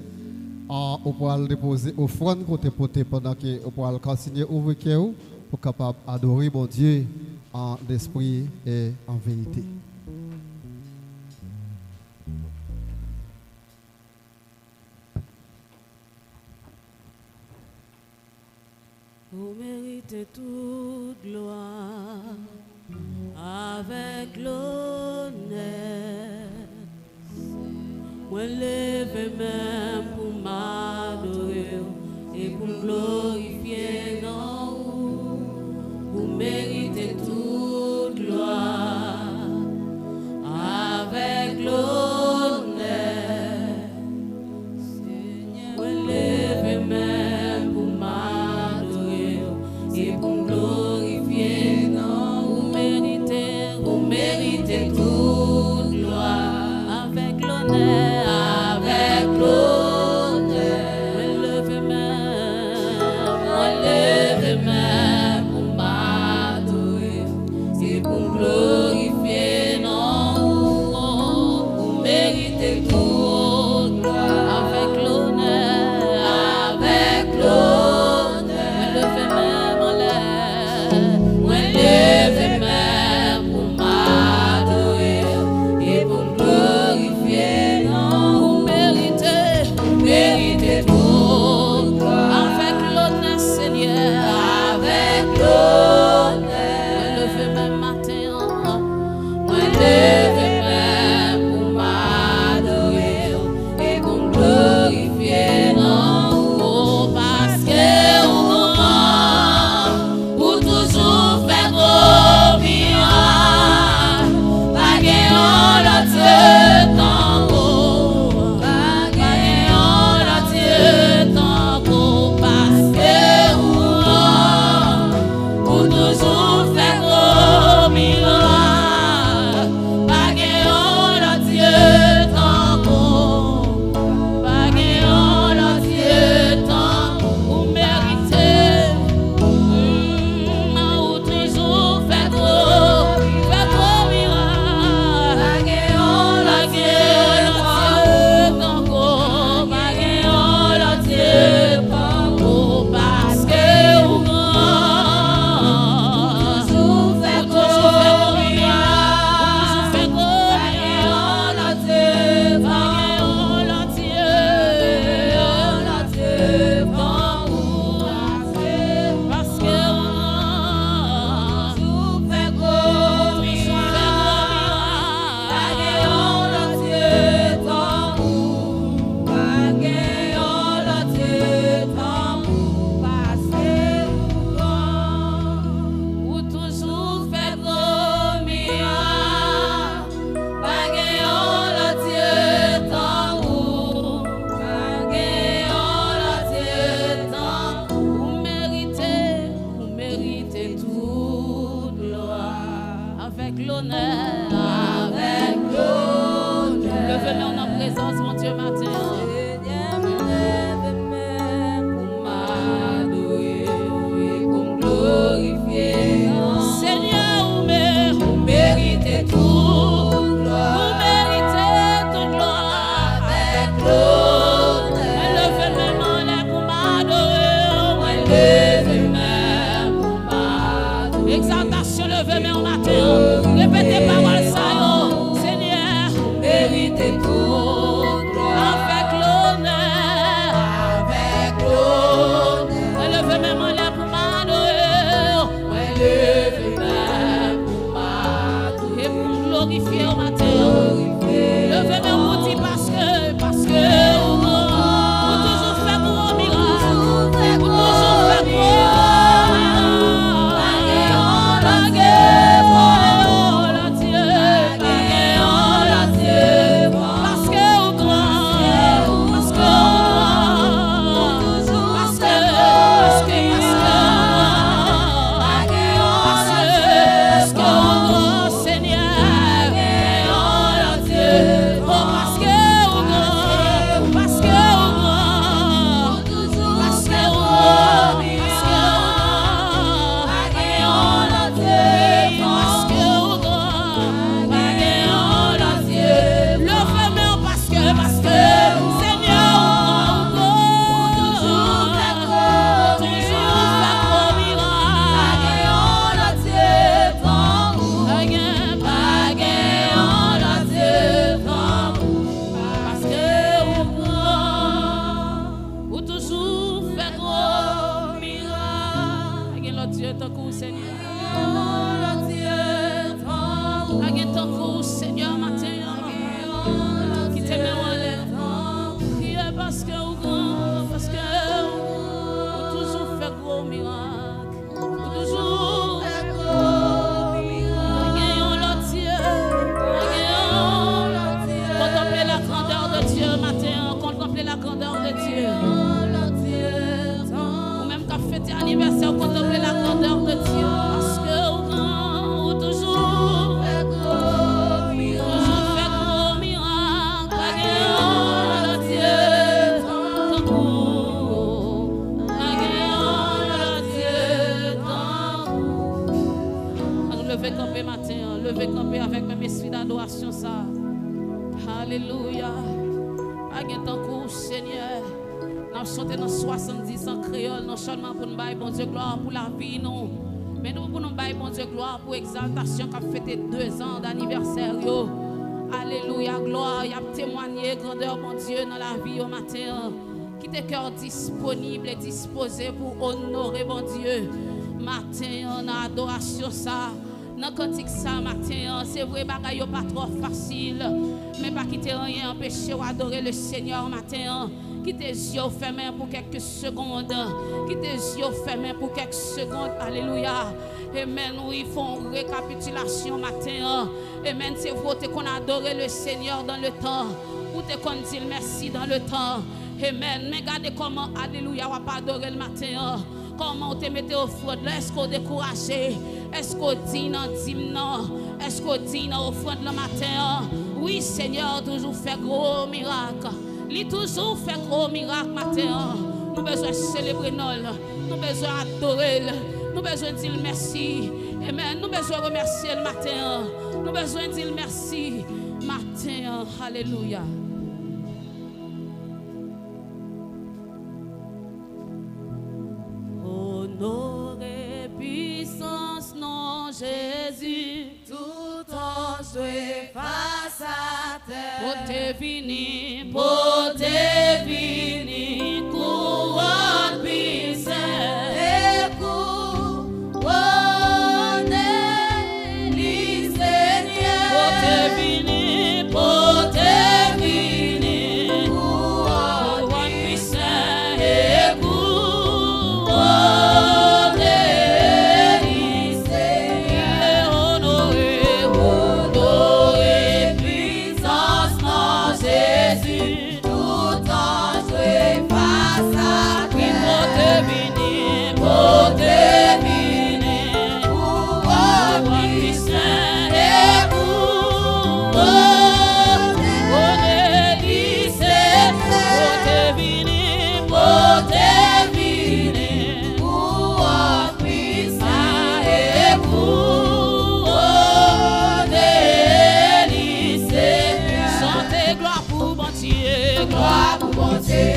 on pourra déposer offrande côté poté pendant que on pourra continuer à ouvrir cœur pour capable adorer mon Dieu en esprit et en vérité. Vous méritez toute gloire avec l'honneur. Moi lève même pour m'adorer et pour me glorifier dans vous. Vous méritez toute gloire avec l'honneur. Moi lève même pour m'adorer et pour me glorifier dans vous. Vous méritez toute gloire avec l'honneur. Répétez parole ça, Seigneur, méritez tout. anniversaire, contempler la grandeur de Dieu. Parce que au grand, toujours fait gros miracle. Pas gagnant le Dieu tant pour. Pas gagnant le Dieu tant pour. Levez camper matin, levez camper avec même esprit d'adoration ça. Alléluia. Pas gagnant tant pour Seigneur. Nous chantons dans 70 en créole, non seulement pour nous bailler bon Dieu gloire pour la vie, non. Mais nous pour nous bailler bon Dieu gloire pour exaltation qui a fêté 2 ans d'anniversaire. Alléluia, gloire, il a témoigné grandeur bon Dieu dans la vie au matin. Qui tes cœurs disponibles et disposés pour honorer bon Dieu. Matin, en adoration ça. Dans cantique ça matin, c'est vrai bagaille pas trop facile, mais pas quitter rien empêcher d'adorer le Seigneur matin. Qui tes yeux fermés pour quelques secondes. Qui tes yeux fermés pour quelques secondes. Alléluia. Amen. Nous ils font récapitulation matin. Amen. C'est vrai qu'on adore le Seigneur dans le temps. Ou te qu'on dit merci dans le temps. Amen. Mais regardez comment, alléluia, on va pas adorer le matin. Comment on te mette au offrande. Est-ce qu'on découragé? Est-ce qu'on dit non, non? Est-ce qu'on dit non offrande le matin? Oui, Seigneur, toujours fait gros miracle. Il toujours fait gros miracle matin. Nous besoin célébrer nous besoin adorer, nous besoin dire merci. Amen. Nous besoin remercier le matin. Nous besoin dire merci matin. Alléluia. Honneur et puissance, non Jésus. Tout ange est face à terre. Pour te vini, couronne puissante. Et couronne les Seigneurs. Pour te vini, couronne puissante. Et couronne les Seigneurs. Honoré, puissance, non Jésus. Tout ange est face à terre. Pour te vini, couronne puissante. Et couronne les Seigneurs. Pour te vini, couronne puissante. Et couronne les Seigneurs. chantez gloire pour bon Dieu, Gloire pour mon Dieu,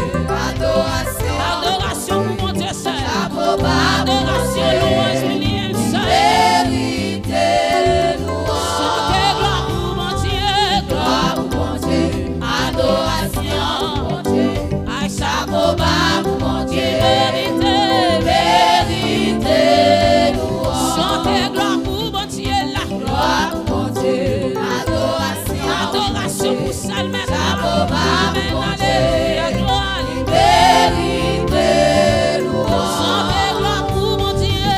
adoration. adoration pour mon Dieu seul, Approbable. adoration louange lui-même seul. Vérité, Chantez louange. gloire pour mon Dieu, Gloire pour mon Dieu, adoration pour mon Dieu. Aïcha Approbable pour mon Dieu. vérité, Vérité, louange. chantez gloire pour bon Dieu là, Gloire pour mon Dieu, adoration. adoration pour seul maître. Approbable Amen, pour mon alléluia, Dieu. gloire. Vérité, louange. Chantez gloire pour mon Dieu,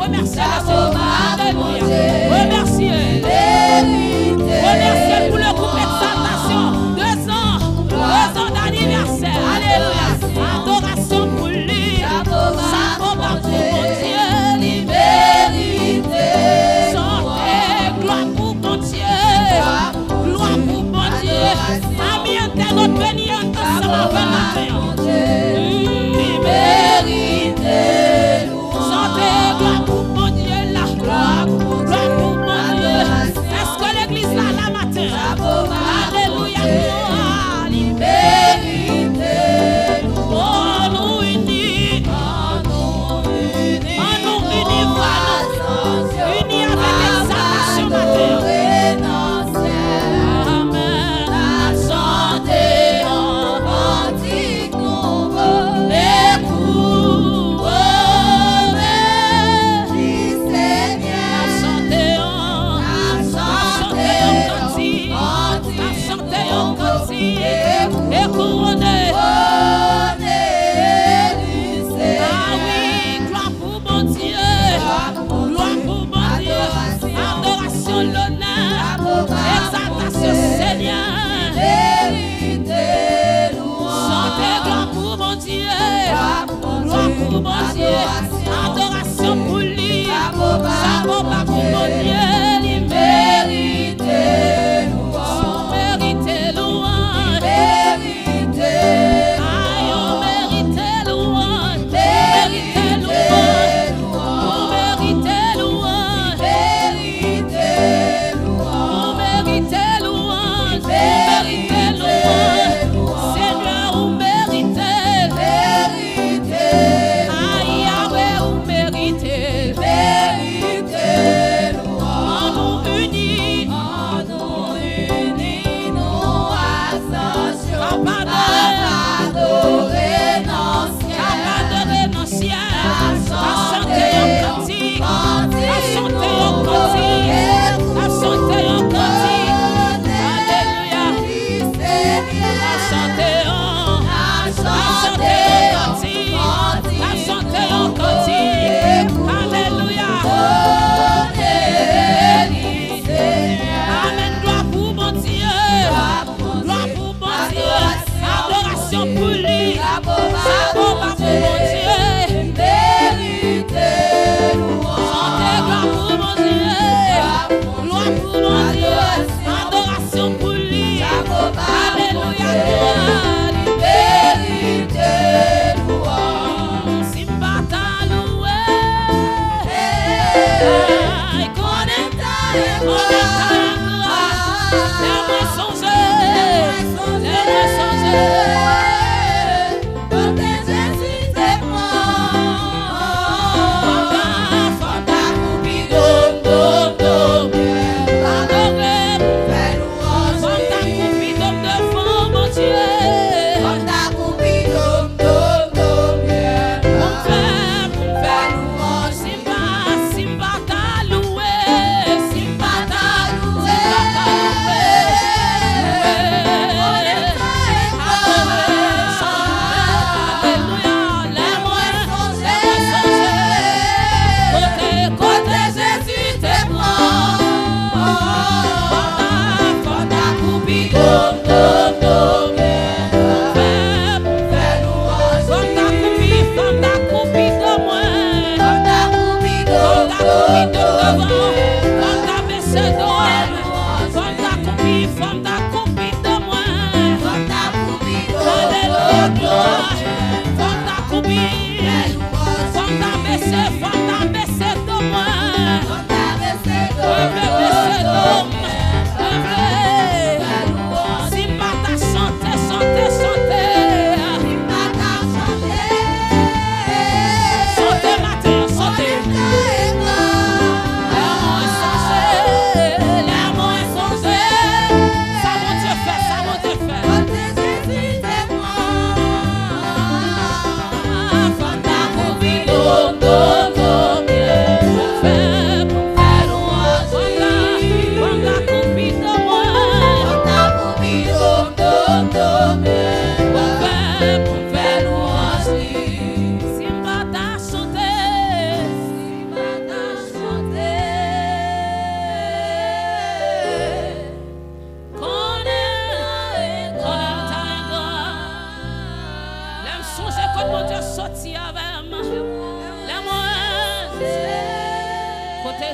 Remerciez-le, Alléluia. Remerciez. Remerciez pour le groupe Exaltation. 2 ans d'anniversaire. Alléluia. Adoration pour lui. Ça va pour mon Dieu, libérité. Chantez, gloire pour mon Dieu. Gloire pour mon Dieu. Amis internautes, bénis ensemble avec la libérité. Chantez, gloire pour mon Dieu, la gloire pour mon Dieu. Est-ce que l'église là, la matin? Alléluia, gloire, libérité. Oh, nous unis. Unis avec l'exaltation matin. Adoration pour lui, ça vaut pas pour mon Dieu, il mérite louange, mérite louange, aïe, on mérite louange, mérite louange, on mérite louange, on mérite louange, mérite louange, Seigneur, on mérite. Pour lui, ça vaut pas pour mon Dieu, vérité, chantez gloire pour mon Dieu, gloire pour mon Dieu, adoration pour lui, alléluia, gloire, vérité, louange, Simbata loué, connecta, laisse-moi songer, laisse-moi songer.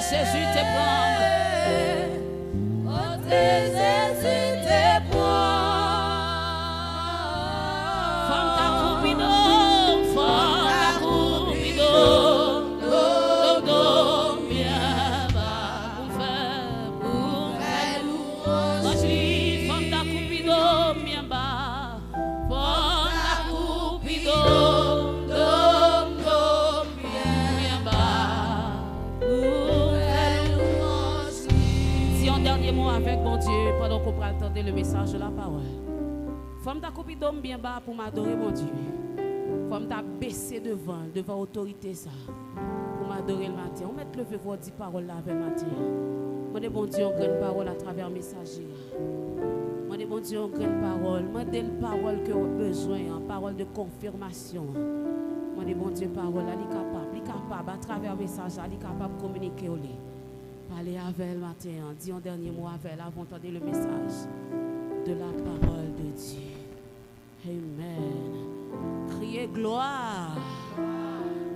Jésus te prend. Côté Jésus te prend. Femme ta coupido, femme ta coupido. Do, bien bas, pour faire louange. Moi, je dis, femme ta coupido, bien bas. Femme ta coupido, bien bas, pour faire louange. Si un dernier mot avec mon Dieu, pendant qu'on prend entendre le message de la parole. Femme ta coupido, bien bas, pour m'adorer mon Dieu. Femme ta baissé devant autorité ça. Pour m'adorer le matin. On met lever vos 10 paroles là avec le matin. Moi, bon Dieu, on grande parole à travers le messager. Moi, bon Dieu, on grande parole. Moi, des paroles que vous avez besoin, parole de confirmation. Moi, bon Dieu, parole, elle est capable, à travers le message, elle est capable de communiquer. Parler avec elle le matin, dis un dernier mot avec elle avant d'entendre le message de la parole de Dieu. Amen. Criez gloire.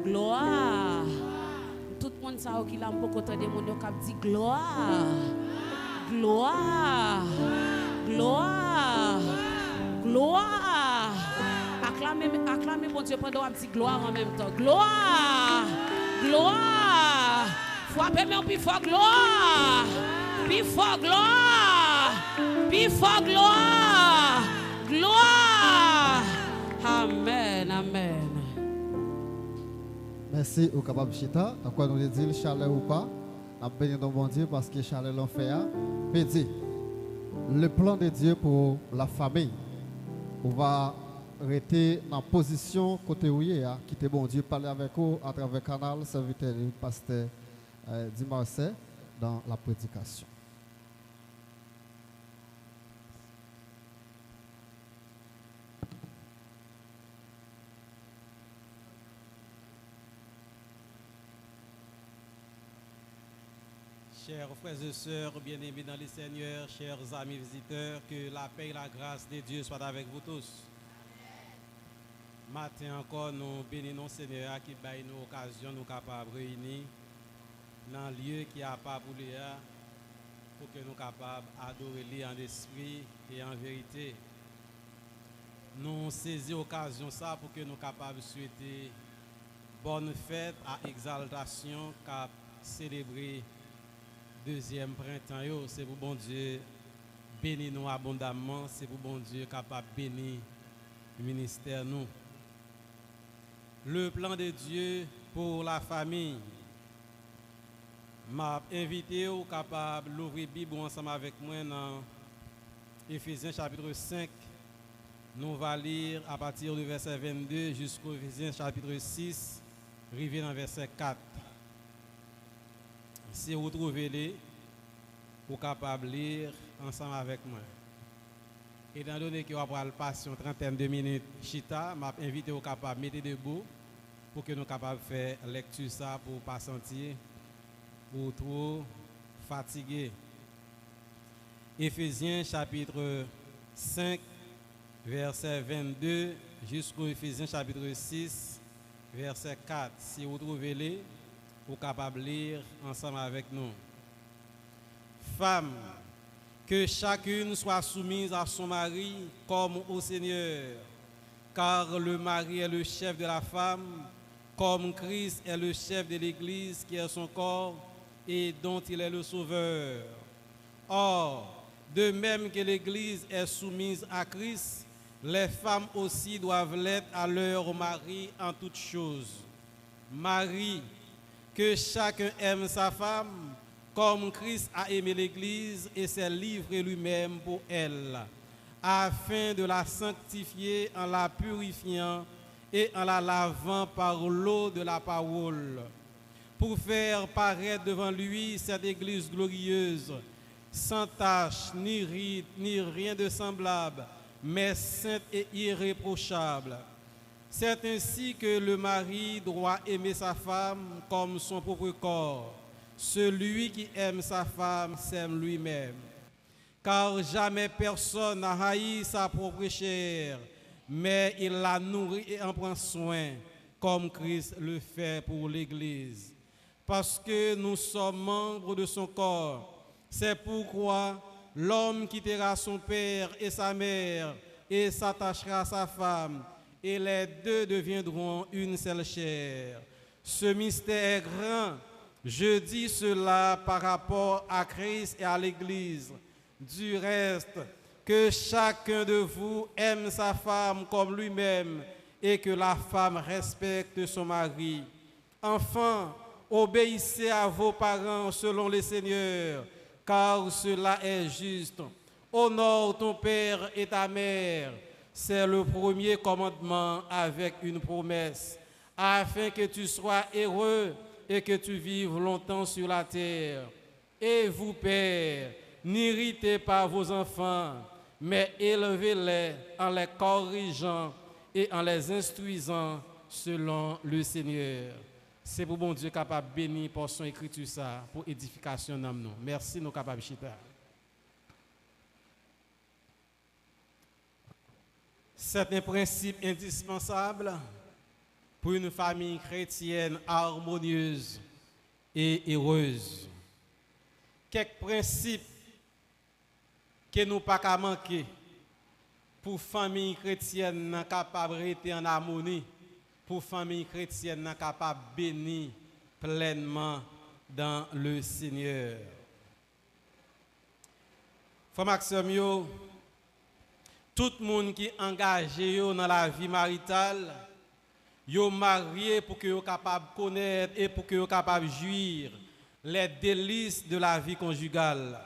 Gloire. Tout le monde sait qu'il a un peu côté des monde qui dit gloire. Gloire. Gloire. Gloire. Acclamez mon Dieu pendant un petit gloire en même temps. Gloire. Gloire. Frappez moi plus fort gloire. Plus fort gloire. Plus fort gloire. Gloire. Amen. Amen. Merci au capable Chita. Donc, quoi nous le dit, chaleur ou pas, nous bénissons notre bon Dieu parce que chaleur l'en fait. Mais dit, le plan de Dieu pour la famille, on va rester en position côté où il est, qui était bon Dieu parler avec vous à travers le canal, serviteur du pasteur Dimarcet dans la prédication. Chers frères et sœurs, bien-aimés dans le Seigneur, chers amis visiteurs, que la paix et la grâce de Dieu soient avec vous tous. Matin encore, nous bénissons Seigneur qui baille nous occasion nous capables de réunir dans un lieu qui a pas pour que nous capables d'adorer lui en esprit et en vérité. Nous saisissons l'occasion ça pour que nous capables de souhaiter bonne fête à exaltation cap célébrer deuxième printemps. C'est pour bon Dieu bénir nous abondamment, c'est pour bon Dieu capable de bénir le ministère nous. Le plan de Dieu pour la famille. M'a invité au capable d'ouvrir la Bible ensemble avec moi dans Éphésiens chapitre 5. Nous allons lire à partir du verset 22 jusqu'au Éphésiens chapitre 6, arrivé dans verset 4. Si vous trouvez-les, vous êtes capable de lire ensemble avec moi. Étant donné que vous avez passer une trentaine de minutes, Chita m'a invité au capable de mettre debout pour que nous capables de faire lecture ça pour ne pas sentir ou trop fatigué. Éphésiens chapitre 5, verset 22 jusqu'au Éphésiens chapitre 6, verset 4. Si vous trouvez-les, vous êtes capable de lire ensemble avec nous. Femmes, que chacune soit soumise à son mari comme au Seigneur, car le mari est le chef de la femme, comme Christ est le chef de l'Église qui est son corps et dont il est le sauveur. Or, de même que l'Église est soumise à Christ, les femmes aussi doivent l'être à leur mari en toutes choses. Marie, que chacun aime sa femme, comme Christ a aimé l'Église et s'est livré lui-même pour elle, afin de la sanctifier en la purifiant et en la lavant par l'eau de la parole, pour faire paraître devant lui cette Église glorieuse, sans tache, ni ride, ni rien de semblable, mais sainte et irréprochable. C'est ainsi que le mari doit aimer sa femme comme son propre corps. Celui qui aime sa femme s'aime lui-même. Car jamais personne n'a haï sa propre chair, mais il la nourrit et en prend soin, comme Christ le fait pour l'Église, parce que nous sommes membres de son corps. C'est pourquoi l'homme quittera son père et sa mère et s'attachera à sa femme, et les deux deviendront une seule chair. Ce mystère est grand. Je dis cela par rapport à Christ et à l'Église. Du reste, que chacun de vous aime sa femme comme lui-même et que la femme respecte son mari. Enfants, obéissez à vos parents selon le Seigneur, car cela est juste. Honore ton père et ta mère. C'est le premier commandement avec une promesse, afin que tu sois heureux et que tu vives longtemps sur la terre. Et vous, pères, n'irritez pas vos enfants, mais élevez-les en les corrigeant et en les instruisant selon le Seigneur. C'est pour bon Dieu capable de bénir pour son écriture ça, pour édification dans nous. Merci, nous capables de chita. C'est un principe indispensable pour une famille chrétienne harmonieuse et heureuse. Quelques principes que nous pas qu'à manquer pour famille chrétienne capable de rester en harmonie, pour famille chrétienne capable de bénir pleinement dans le Seigneur. Frère Maxime, tout le monde qui est engagé dans la vie maritale, yo marié pour que yo capable de connaître et pour que yo capable de jouir les délices de la vie conjugale.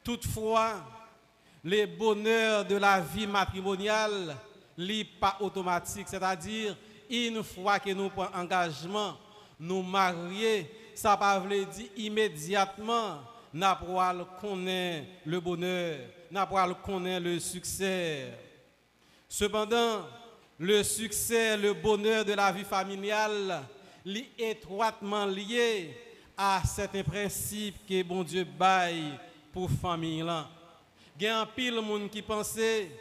Toutefois, le bonheur de la vie matrimoniale n'est pas automatique, c'est-à-dire une fois que nous prenons engagement, nous marier, ça ne veut pas dire immédiatement nous allons connaître le bonheur, nous allons connaître le succès. Cependant, le succès, le bonheur de la vie familiale est étroitement lié à certains principes que bon Dieu baille pour la famille. Il y a un pile de monde qui pensait,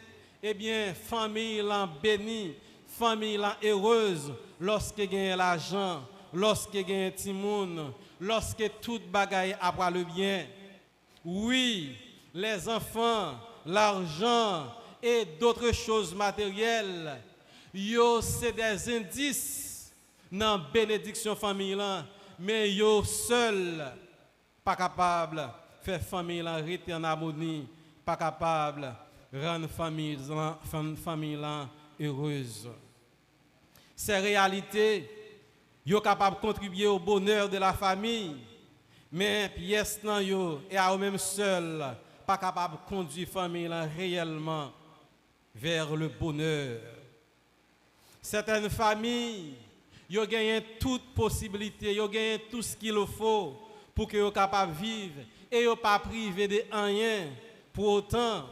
eh bien, famille bénie, famille heureuse, lorsque il y a l'argent, lorsque il y a un petit monde, lorsque tout bagaille après le bien. Oui, les enfants, l'argent et d'autres choses matérielles, c'est des indices dans la bénédiction famille, mais yo seul pas capable de faire famille rester en harmonie, pas capable de rendre famille heureuse. Ces réalités, yo capable de contribuer au bonheur de la famille, mais pièce nan yo et à eux-mêmes seuls pas capable de conduire famille réellement vers le bonheur. Certaines familles, yo gagnent toute possibilité, yo gagnent tout ce qu'il faut pour que yo capable vivre et yo pas privé de rien. Pour autant,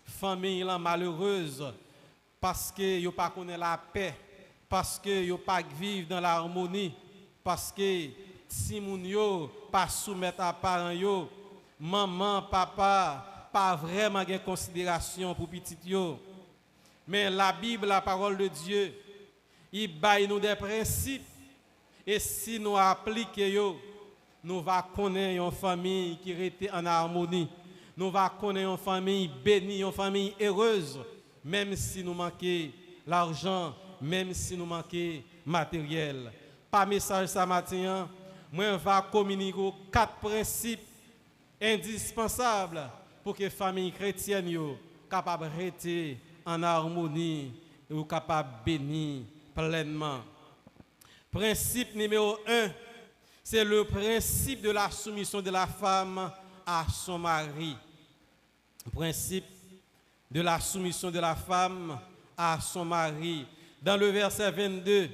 famille là malheureuse parce que yo pas connaît la paix, parce que yo pas vivre dans l'harmonie, parce que si moun yo pas soumettre à parents yo, maman, papa pas vraiment de considération pour petit yo. Mais la Bible, la parole de Dieu, il baille nous des principes et si nous appliquons, nous allons connaître une famille qui était en harmonie. Nous allons connaître une famille bénie, une famille heureuse, même si nous manquons l'argent, même si nous manquons matériel. Par message ce matin, moi je vais communiquer 4 principes indispensables pour que la famille chrétienne soit capable de rester en harmonie et capable de bénir pleinement. Principe numéro 1, c'est le principe de la soumission de la femme à son mari. Principe de la soumission de la femme à son mari. Dans le verset 22,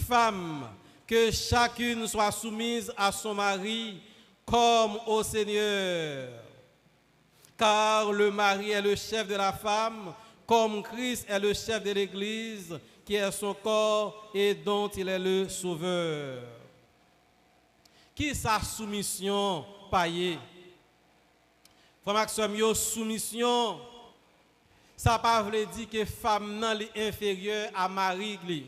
femme, que chacune soit soumise à son mari comme au Seigneur. Car le mari est le chef de la femme, comme Christ est le chef de l'Église, qui est son corps et dont il est le sauveur. Qui sa soumission paye? Frère Maxime, soumission, ça ne veut pas dire que femme est inférieure à mari.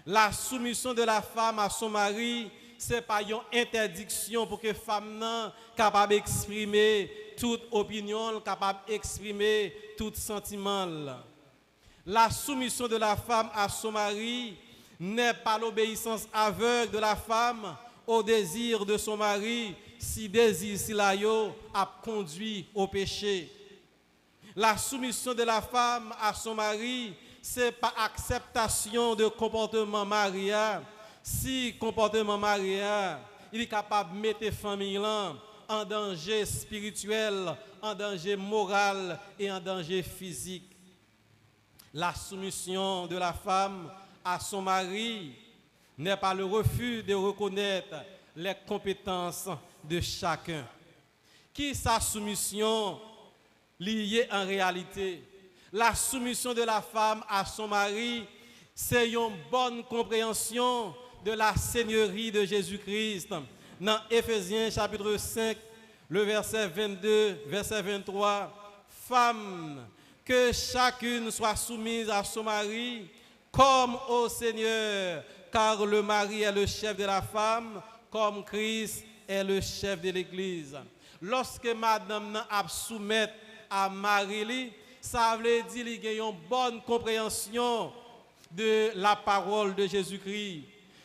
La soumission de la femme à son mari, c'est pas une interdiction pour que femme nan capable d'exprimer toute opinion, capable d'exprimer tout sentiment. La soumission de la femme à son mari n'est pas l'obéissance aveugle de la femme au désir de son mari, si désir si la yo a conduit au péché. La soumission de la femme à son mari, c'est pas acceptation de comportement Maria. Si comportement Maria, il est capable de mettre famille là en danger spirituel, en danger moral et en danger physique. La soumission de la femme à son mari n'est pas le refus de reconnaître les compétences de chacun. Qui sa soumission liée en réalité? La soumission de la femme à son mari, c'est une bonne compréhension de la seigneurie de Jésus-Christ. Dans Éphésiens chapitre 5, le verset 22, verset 23, femme, que chacune soit soumise à son mari comme au Seigneur, car le mari est le chef de la femme, comme Christ est le chef de l'Église. Lorsque madame a soumis à Marie, ça veut dire qu'il y a une bonne compréhension de la parole de Jésus-Christ.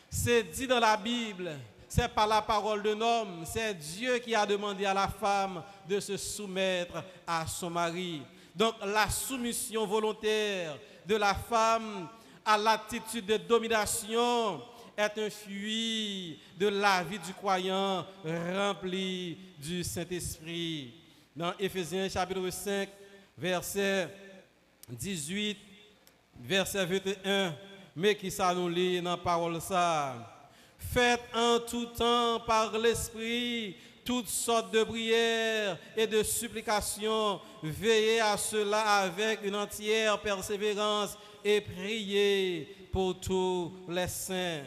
C'est dit dans la Bible, c'est pas la parole d'un homme, c'est Dieu qui a demandé à la femme de se soumettre à son mari. Donc la soumission volontaire de la femme à l'attitude de domination est un fruit de la vie du croyant rempli du Saint-Esprit. Dans Éphésiens chapitre 5, verset 18, verset 21, mais qui ça nous lit dans la parole ça? Faites en tout temps par l'Esprit toutes sortes de prières et de supplications. Veillez à cela avec une entière persévérance et priez pour tous les saints.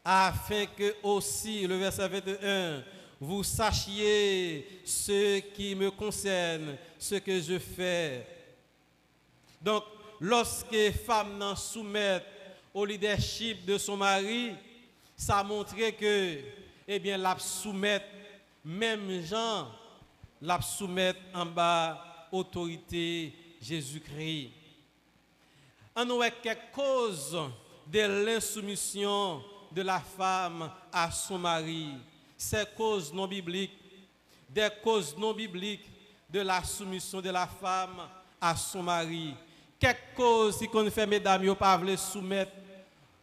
Afin que aussi, le verset 21, vous sachiez ce qui me concerne, ce que je fais. Donc, lorsque femme n'en soumettent au leadership de son mari, ça montre que, eh bien, la soumettre, même gens, la soumettre en bas, autorité Jésus-Christ. On a quelques causes de l'insoumission de la femme à son mari. Ces causes non bibliques, des causes non bibliques de la soumission de la femme à son mari. Quelques causes si qu'on fait mesdames yo pas veulent soumettre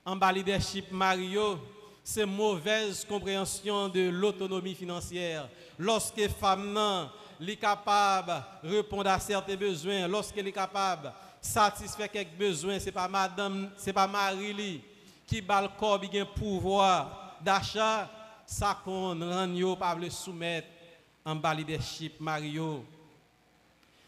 en bas leadership Mario, c'est mauvaise compréhension de l'autonomie financière. Lorsque femme nan est capable de répondre à certains besoins, lorsqu'elle est capable de satisfaire quelques besoins, c'est pas madame, c'est pas Marie qui bat le corps, qui a un pouvoir d'achat, ça qu'on rend yo pas le soumettre en bas leadership Mario.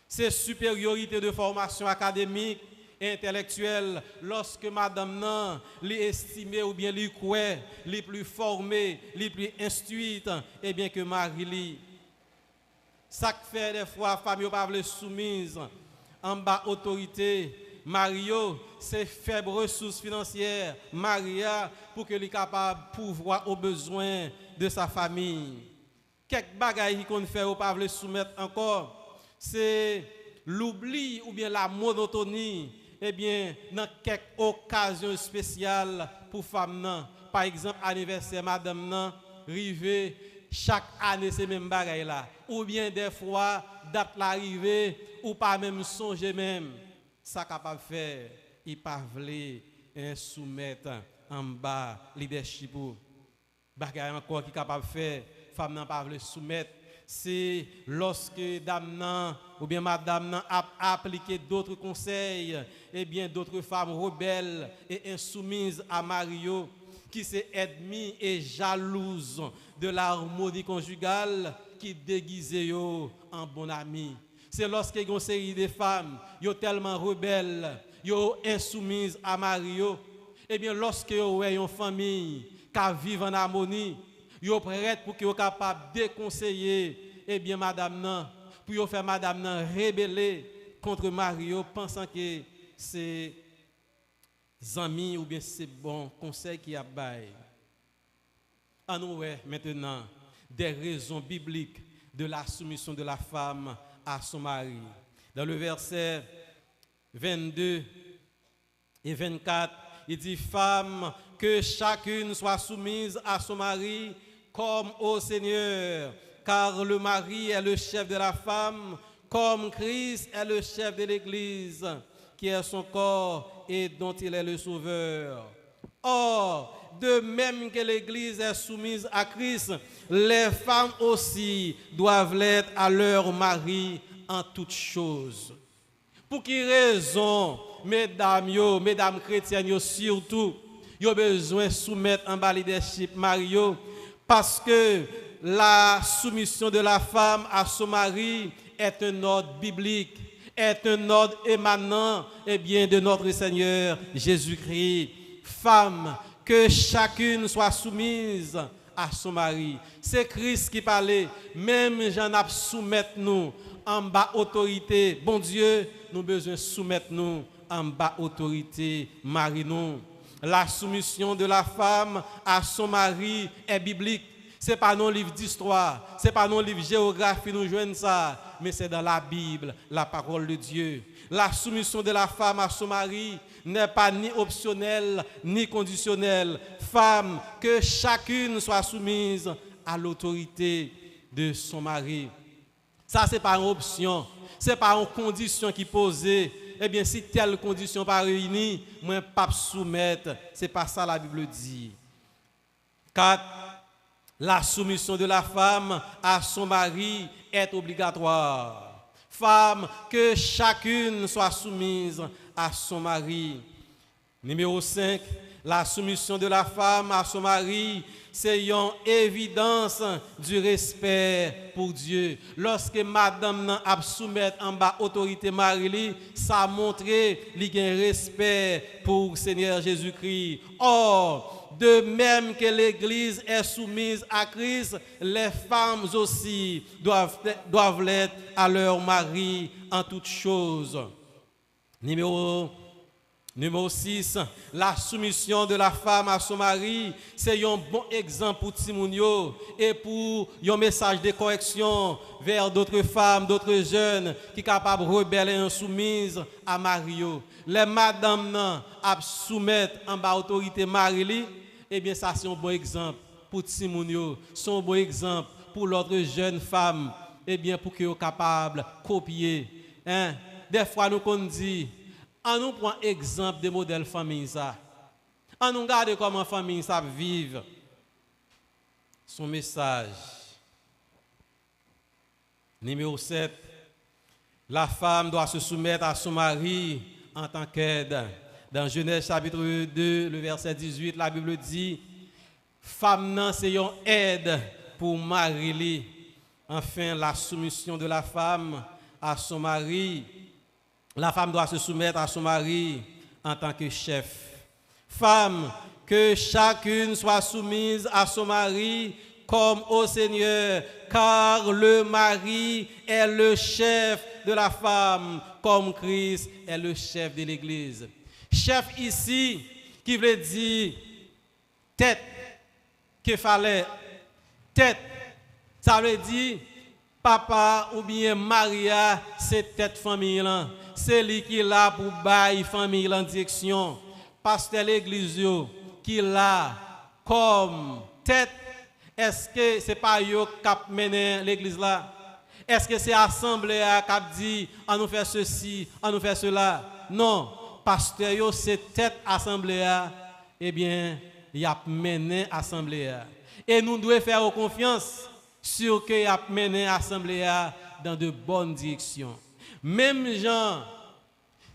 C'est supériorité de formation académique et intellectuelle lorsque madame nan li estimé ou bien li croit, li plus formé, li plus instruite et bien que Marie li. Ça fait des fois femme yo pas le soumise en bas autorité Mario, c'est faible ressources financières Maria pour que li capable pouvoir aux besoins de sa famille. Quelques bagailles qu'on fait ou pas le soumettre encore, c'est l'oubli ou bien la monotonie. Eh bien, dans quelques occasions spéciales pour femmes, par exemple, anniversaire madame nan, rivé, chaque année c'est même bagaille là. Ou bien des fois, date l'arrivée, ou pas même songer même. Ça capable de faire, il pas voulu soumettre en bas leadership. Bagaille encore qui capable de faire, femme nan pas voulu soumettre. C'est lorsque dame nan ou bien madame nan a appliqué d'autres conseils, et bien d'autres femmes rebelles et insoumises à Mario, qui s'est ennemie et jalouse de l'harmonie conjugale, qui déguise yo en bon ami. C'est lorsque une série de femmes yo tellement rebelles, yo insoumises à Mario, et bien lorsque yo une famille qui vit en harmonie, yo prête pour que yo capable de déconseiller eh bien madame nan pour yo faire madame nan rebeller contre Mario pensant que c'est amis ou bien c'est bon conseil qui a bail. En nous, maintenant, des raisons bibliques de la soumission de la femme à son mari. Dans le verset 22 et 24, il dit, femme, que chacune soit soumise à son mari comme au Seigneur, car le mari est le chef de la femme, comme Christ est le chef de l'Église, qui est son corps et dont il est le sauveur. Or, de même que l'Église est soumise à Christ, les femmes aussi doivent l'être à leur mari en toutes choses. Pour quelle raison, mesdames chrétiennes, surtout, ils ont besoin de soumettre en bas leadership Mario, parce que la soumission de la femme à son mari est un ordre biblique, est un ordre émanant de notre Seigneur Jésus-Christ. Femme, que chacune soit soumise à son mari. C'est Christ qui parlait, même j'en ai soumettre nous en bas autorité. Bon Dieu, nous besoin soumettre nous en bas autorité, mari nous. La soumission de la femme à son mari est biblique. Ce n'est pas nos livres d'histoire, ce n'est pas nos livres de géographie, nous jouons ça, mais c'est dans la Bible, la parole de Dieu. La soumission de la femme à son mari n'est pas ni optionnelle, ni conditionnelle. Femme, que chacune soit soumise à l'autorité de son mari. Ça, ce n'est pas une option, ce n'est pas une condition qui est posée. Eh bien, si telle condition pas réunie, moi, pas soumettre. Ce n'est pas ça la Bible dit. 4. La soumission de la femme à son mari est obligatoire. Femme, que chacune soit soumise à son mari. Numéro 5. La soumission de la femme à son mari, c'est une évidence du respect pour Dieu. Lorsque madame a soumettre en bas autorité Marie, ça montre qu'il y a un respect pour Seigneur Jésus-Christ. Or, de même que l'Église est soumise à Christ, les femmes aussi doivent l'être à leur mari en toutes choses. Numéro 6, la soumission de la femme à son mari, c'est un bon exemple pour Timounio et pour un message de correction vers d'autres femmes, d'autres jeunes qui sont capables de rebeller et insoumises à Mario. Les madames à soumettre en bas autorité Marie, eh bien ça c'est un bon exemple pour Timounio, c'est un bon exemple pour l'autre jeune femme, eh bien pour qu'ils soient capables de copier. Des fois nous on dit, on nous prend exemple de modèle famille ça. On nous regarde comment famille ça vive. Son message. Numéro 7. La femme doit se soumettre à son mari en tant qu'aide. Dans Genèse chapitre 2, le verset 18, la Bible dit, femme non c'est une aide pour mari. Enfin, la soumission de la femme à son mari. La femme doit se soumettre à son mari en tant que chef. Femme, que chacune soit soumise à son mari comme au Seigneur, car le mari est le chef de la femme, comme Christ est le chef de l'Église. Chef ici, qui veut dire tête, qu'il fallait tête, ça veut dire papa ou bien Maria, c'est tête famille là. C'est lui qui est là pour bailler famille en direction. Pasteur l'église qui est là comme tête. Est-ce que c'est pas yo qui a mené l'église là? Est-ce que c'est l'assemblée qui a dit on nous fait ceci, on nous fait cela? Non, pasteur yo c'est tête assemblée. Eh bien, il a mené assemblée. Et nous devons faire confiance sur qu'il a mené l'assemblée dans de bonnes directions. Même gens,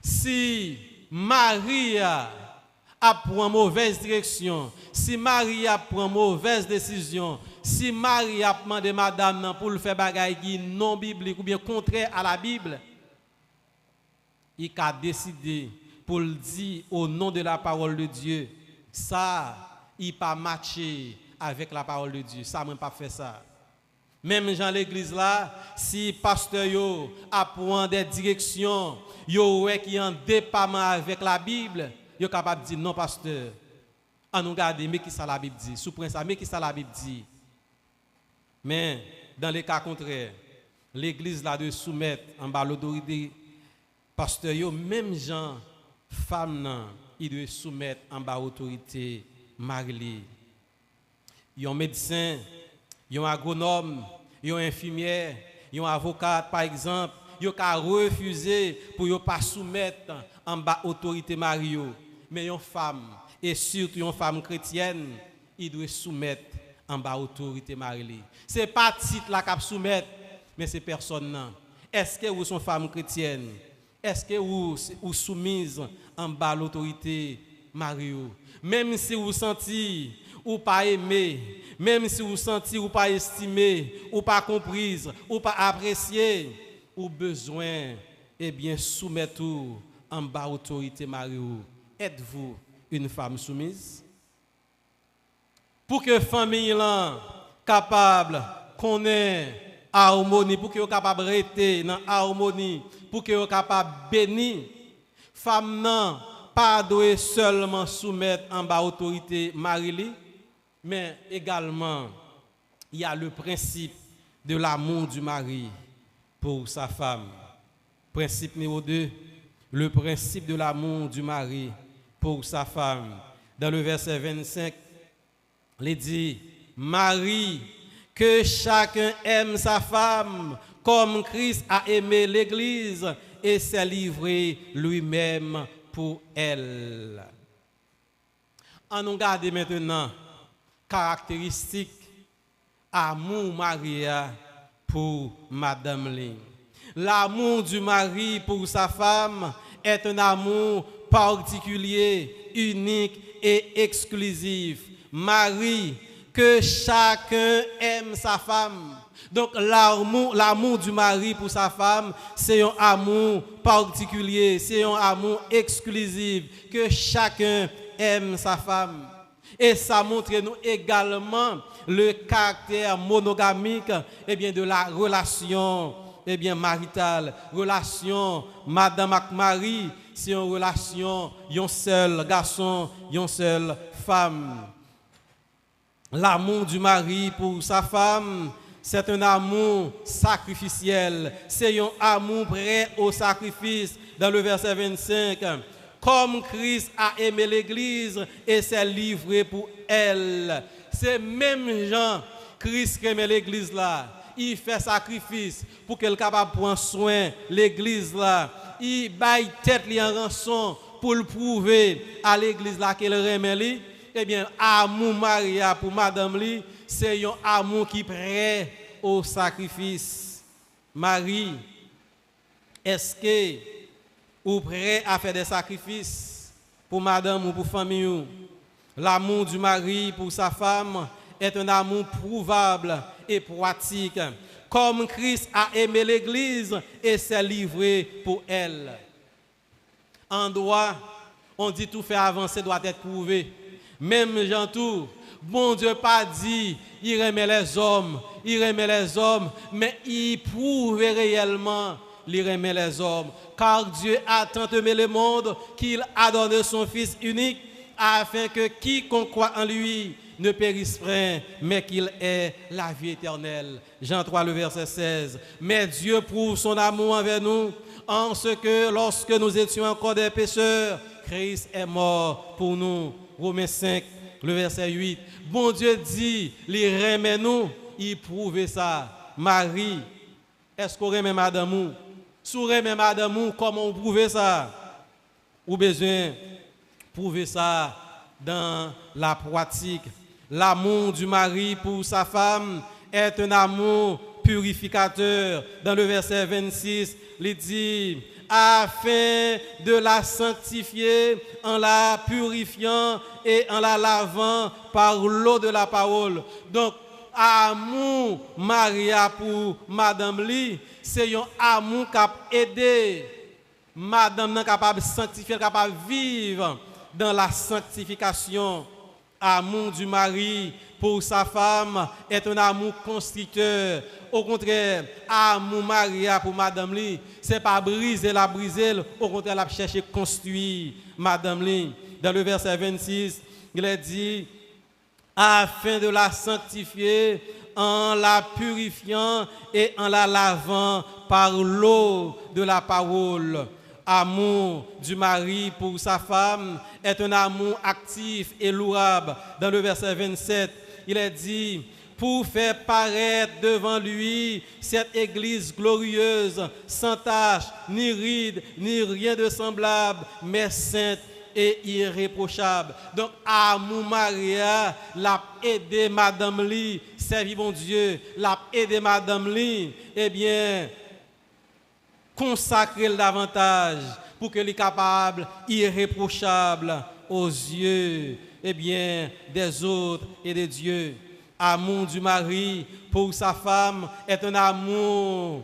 si Marie a pris une mauvaise direction, si Marie a pris une mauvaise décision, si Marie a demandé madame pour le faire bagaille qui non biblique ou bien contraire à la Bible, il a décidé pour le dire au nom de la parole de Dieu. Ça, il n'a pas matché avec la parole de Dieu. Ça, même pas fait ça. Même dans l'église là, si pasteur yo apprend des directions, yo qui en dépendant avec la Bible, yo capable de dire non pasteur. On nous regarde, mais qui ça la Bible dit? Sous prince, mais qui ça la Bible dit? Mais dans les cas contraires, l'église là de soumettre en bas l'autorité pasteur, même gens, femmes, ils doivent soumettre en bas l'autorité mari. Ils ont médecin, ils ont agronome, ils ont infirmière, ils ont avocat par exemple, ils ont refusé pour ne pas soumettre en bas l'autorité mari. Mais une femme, et surtout une femme chrétienne, il doit soumettre en bas l'autorité mari. Ce n'est pas titre la cap soumettre, mais c'est personne. Est-ce que vous sont femme chrétienne? Est-ce que vous soumise en bas l'autorité mari? Même si vous sentez ou pas aimé, même si vous sentez ou pas estimé, ou pas comprise, ou pas apprécié, ou besoin, eh bien soumettez tout en bas l'autorité mari. Êtes-vous une femme soumise? Pour que la famille là capable qu'on ait harmonie, pour que soit capable de rester dans harmonie, pour que soit capable de bénir, femme non pas doit seulement soumettre en bas autorité mari, mais également il y a le principe de l'amour du mari pour sa femme. Principe numéro 2, le principe de l'amour du mari pour sa femme. Dans le verset 25, il dit, Marie, que chacun aime sa femme comme Christ a aimé l'Église et s'est livré lui-même pour elle. On nous regarde maintenant caractéristiques amour Maria pour Madame Ling. L'amour du mari pour sa femme est un amour particulier, unique et exclusif. Marie, que chacun aime sa femme. Donc l'amour du mari pour sa femme, c'est un amour particulier, c'est un amour exclusif, que chacun aime sa femme. Et ça montre nous également le caractère monogamique de la relation maritale. Relation madame avec mari, c'est une relation d'un seul garçon, d'une seule femme. L'amour du mari pour sa femme, c'est un amour sacrificiel. C'est un amour prêt au sacrifice. Dans le verset 25, comme Christ a aimé l'Église et s'est livré pour elle. C'est même Jean, Christ qui aime l'Église là. Il fait sacrifice pour qu'elle soit capable de prendre soin de l'Église là. Il baille tête en rançon pour le prouver à l'Église là qu'elle aime lui. Eh bien, amour Maria pour Madame Li, c'est un amour qui est prêt au sacrifice. Marie, est-ce que vous êtes prêt à faire des sacrifices pour Madame ou pour famille? L'amour du mari pour sa femme est un amour prouvable et pratique. Comme Christ a aimé l'Église et s'est livré pour elle. En droit, on dit tout faire avancer doit être prouvé. Même Jean tout, bon Dieu pas dit, il aimait les hommes, mais il prouvait réellement, il aimait les hommes. Car Dieu a tant aimé le monde qu'il a donné son Fils unique, afin que quiconque croit en lui ne périsse point, mais qu'il ait la vie éternelle. Jean 3, le verset 16. Mais Dieu prouve son amour envers nous, en ce que lorsque nous étions encore des pécheurs, Christ est mort pour nous. Romains 5, le verset 8. Bon Dieu dit, il remet nous, il prouve ça. Marie, est-ce qu'on remet madame ou? Si on remet madame ou, comment on prouve ça? Ou besoin prouver ça dans la pratique. L'amour du mari pour sa femme est un amour purificateur. Dans le verset 26, il dit, afin de la sanctifier en la purifiant et en la lavant par l'eau de la parole. Donc, amour Maria pour Madame Li, c'est un amour qui a aidé Madame capable de sanctifier, capable de vivre dans la sanctification. Amour du mari pour sa femme est un amour constricteur. Au contraire, amour Maria pour Madame Li, c'est pas briser la briser, au contraire, la chercher construire Madame Li. Dans le verset 26, il est dit, afin de la sanctifier en la purifiant et en la lavant par l'eau de la parole. Amour du mari pour sa femme est un amour actif et louable. Dans le verset 27, il est dit, pour faire paraître devant lui cette église glorieuse, sans tache, ni ride, ni rien de semblable, mais sainte et irréprochable. Donc, amour Maria l'a aidé Madame Li, servi bon Dieu, l'a aidé Madame Li, eh bien, consacrer davantage pour qu'elle soit capable, irréprochable aux yeux, eh bien, des autres et de Dieu. Amour du mari pour sa femme est un amour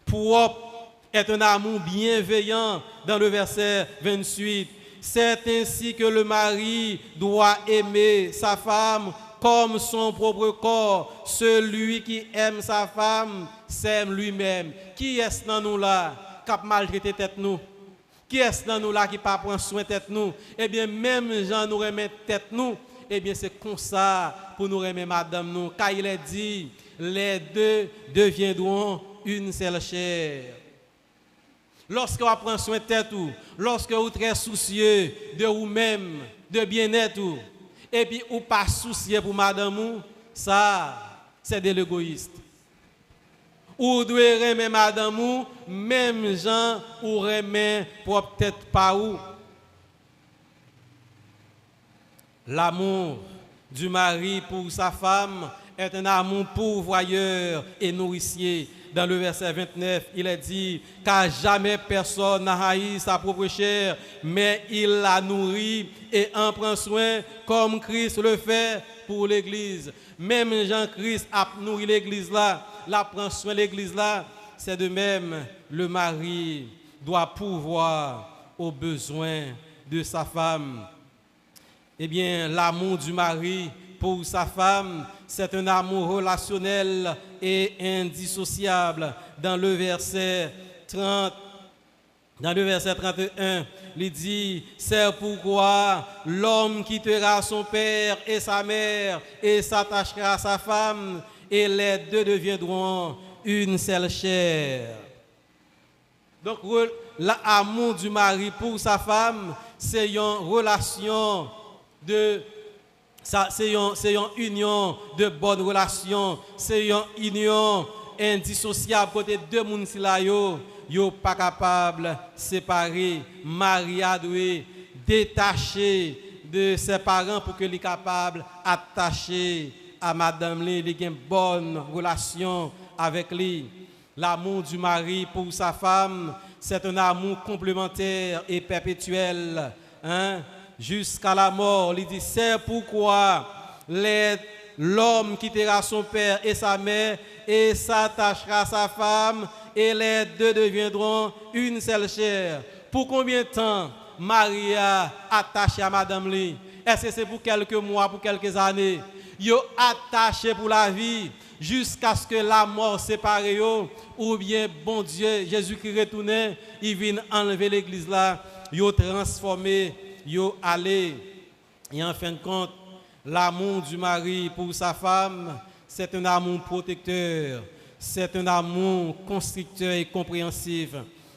propre, est un amour bienveillant dans le verset 28. C'est ainsi que le mari doit aimer sa femme comme son propre corps. Celui qui aime sa femme s'aime lui-même. Qui est-ce dans nous là qui a maltraité tête nous? Qui est-ce dans nous là qui pas prend soin tête nous? Eh bien, même gens nous remet tête nous. Eh bien, c'est comme ça pour nous remettre madame nous. Car il est dit, les deux deviendront une seule chair. Lorsque vous prenez soin de tête, lorsque vous êtes très soucieux de vous-même, de bien-être, et puis vous pas soucieux pour madame, ça, c'est de l'égoïste. Ou devez remettre madame, même gens ou remettre pour peut-être pas où. L'amour du mari pour sa femme est un amour pourvoyeur et nourricier. Dans le verset 29, il est dit, car jamais personne n'a haï sa propre chair, mais il la nourrit et en prend soin comme Christ le fait pour l'Église. Même Jean-Christ a nourri l'Église là, la prend soin de l'Église là, c'est de même le mari doit pourvoir aux besoins de sa femme. Eh bien, l'amour du mari pour sa femme, c'est un amour relationnel et indissociable. Dans le verset 31, il dit, c'est pourquoi l'homme quittera son père et sa mère et s'attachera à sa femme, et les deux deviendront une seule chair. Donc, l'amour du mari pour sa femme, c'est une relation c'est une union de bonne relation, c'est une union indissociable côté deux moun si la yo pas capable de séparer. Maria doit détacher de ses parents pour qu'elle soit capable d'attacher à madame li, il a une bonne relation avec lui. L'amour du mari pour sa femme, c'est un amour complémentaire et perpétuel, hein? Jusqu'à la mort. Il dit, c'est pourquoi l'homme quittera son père et sa mère et s'attachera à sa femme, et les deux deviendront une seule chair. Pour combien de temps Maria attachée à madame Li? Est-ce que c'est pour quelques mois, pour quelques années? Yo attaché pour la vie jusqu'à ce que la mort sépare yo, ou bien bon Dieu Jésus-Christ retourne, il vient enlever l'église là, yo transformé, yo allé. Et en fin de compte, l'amour du mari pour sa femme, c'est un amour protecteur, c'est un amour constricteur et compréhensif.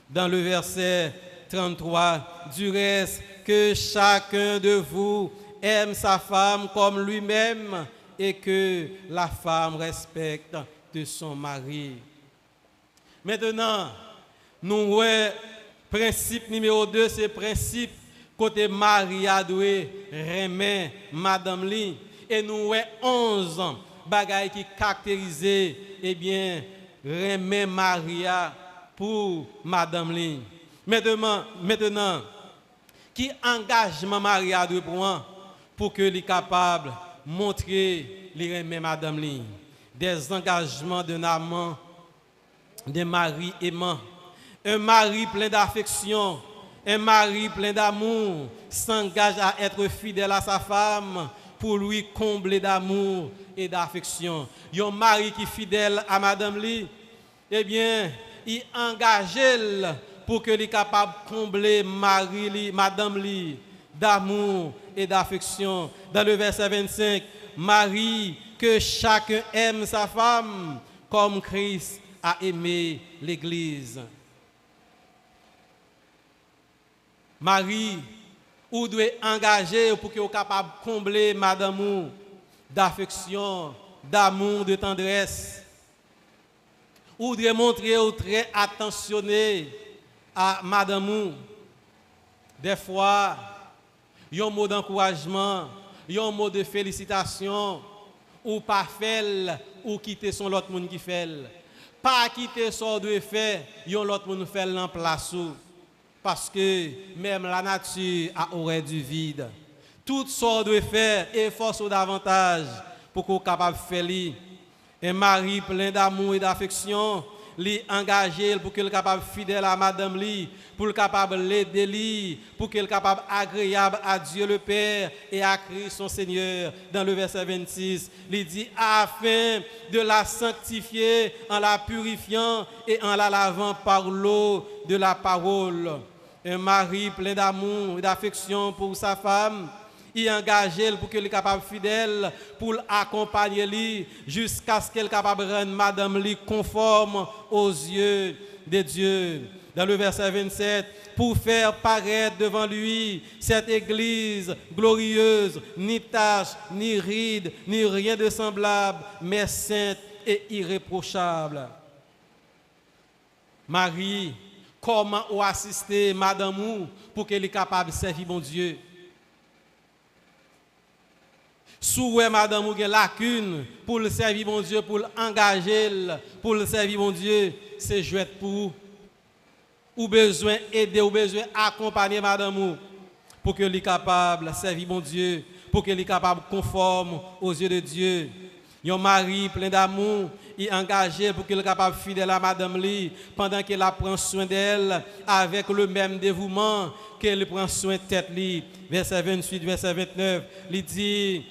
Dans le verset 33, du reste, que chacun de vous aime sa femme comme lui-même et que la femme respecte de son mari. Maintenant, nous voyons principe numéro 2, c'est principe côté Maria doit remettre madame Li, et nous voyons 11 bagailles qui caractérisent eh bien remettre Maria pour madame Li. Maintenant, qui engagement Maria doit prendre pour que soit capable de montrer les remettre madame Li? Des engagements d'un amant, d'un mari aimant, un mari plein d'affection. Un mari plein d'amour s'engage à être fidèle à sa femme pour lui combler d'amour et d'affection. Un mari qui est fidèle à madame Li, eh bien, il engage elle pour qu'elle soit capable de combler madame Li d'amour et d'affection. Dans le verset 25, Marie, que chacun aime sa femme comme Christ a aimé l'Église. Marie, ou doit engager pour que vous capable de combler madame d'affection, d'amour, de tendresse. Ou doit montrer ou très attentionné à madame. Des fois, il y a un mot d'encouragement, il y a un mot de félicitation, ou pas faire, ou quitter son l'autre monde qui fait. Pas quitter son de fait, il y a l'autre monde fait en place. Parce que même la nature a horreur du vide. Toutes sortes de faire et force davantage pour qu'on soit capable de faire. Un mari plein d'amour et d'affection, lui engagé pour qu'il soit capable fidèle à madame lui, pour qu'il capable l'aider lui, pour qu'il soit capable agréable à Dieu le Père et à Christ son Seigneur. Dans le verset 26, il dit afin de la sanctifier en la purifiant et en la lavant par l'eau de la parole. Un mari plein d'amour et d'affection pour sa femme, il engage pour qu'elle soit capable fidèle, pour l'accompagner lui jusqu'à ce qu'elle soit capable de rendre madame lui conforme aux yeux de Dieu. Dans le verset 27, pour faire paraître devant lui cette église glorieuse, ni tache, ni ride, ni rien de semblable, mais sainte et irréprochable. Marie, comment ou assister madame pour qu'elle soit capable de servir mon Dieu? Souhait madame ou une lacune pour le servir mon Dieu, pour l'engager, pour le servir mon Dieu, c'est jouet pour vous. Ou besoin aider, ou besoin accompagner madame pour qu'elle soit capable de servir mon Dieu, pour qu'elle soit capable de conforme aux yeux de Dieu. Un mari plein d'amour, il est engagé pour qu'il soit capable de fidèle à madame Lee pendant qu'elle prend soin d'elle avec le même dévouement qu'elle prend soin de tête Lee. Verset 28, verset 29, il dit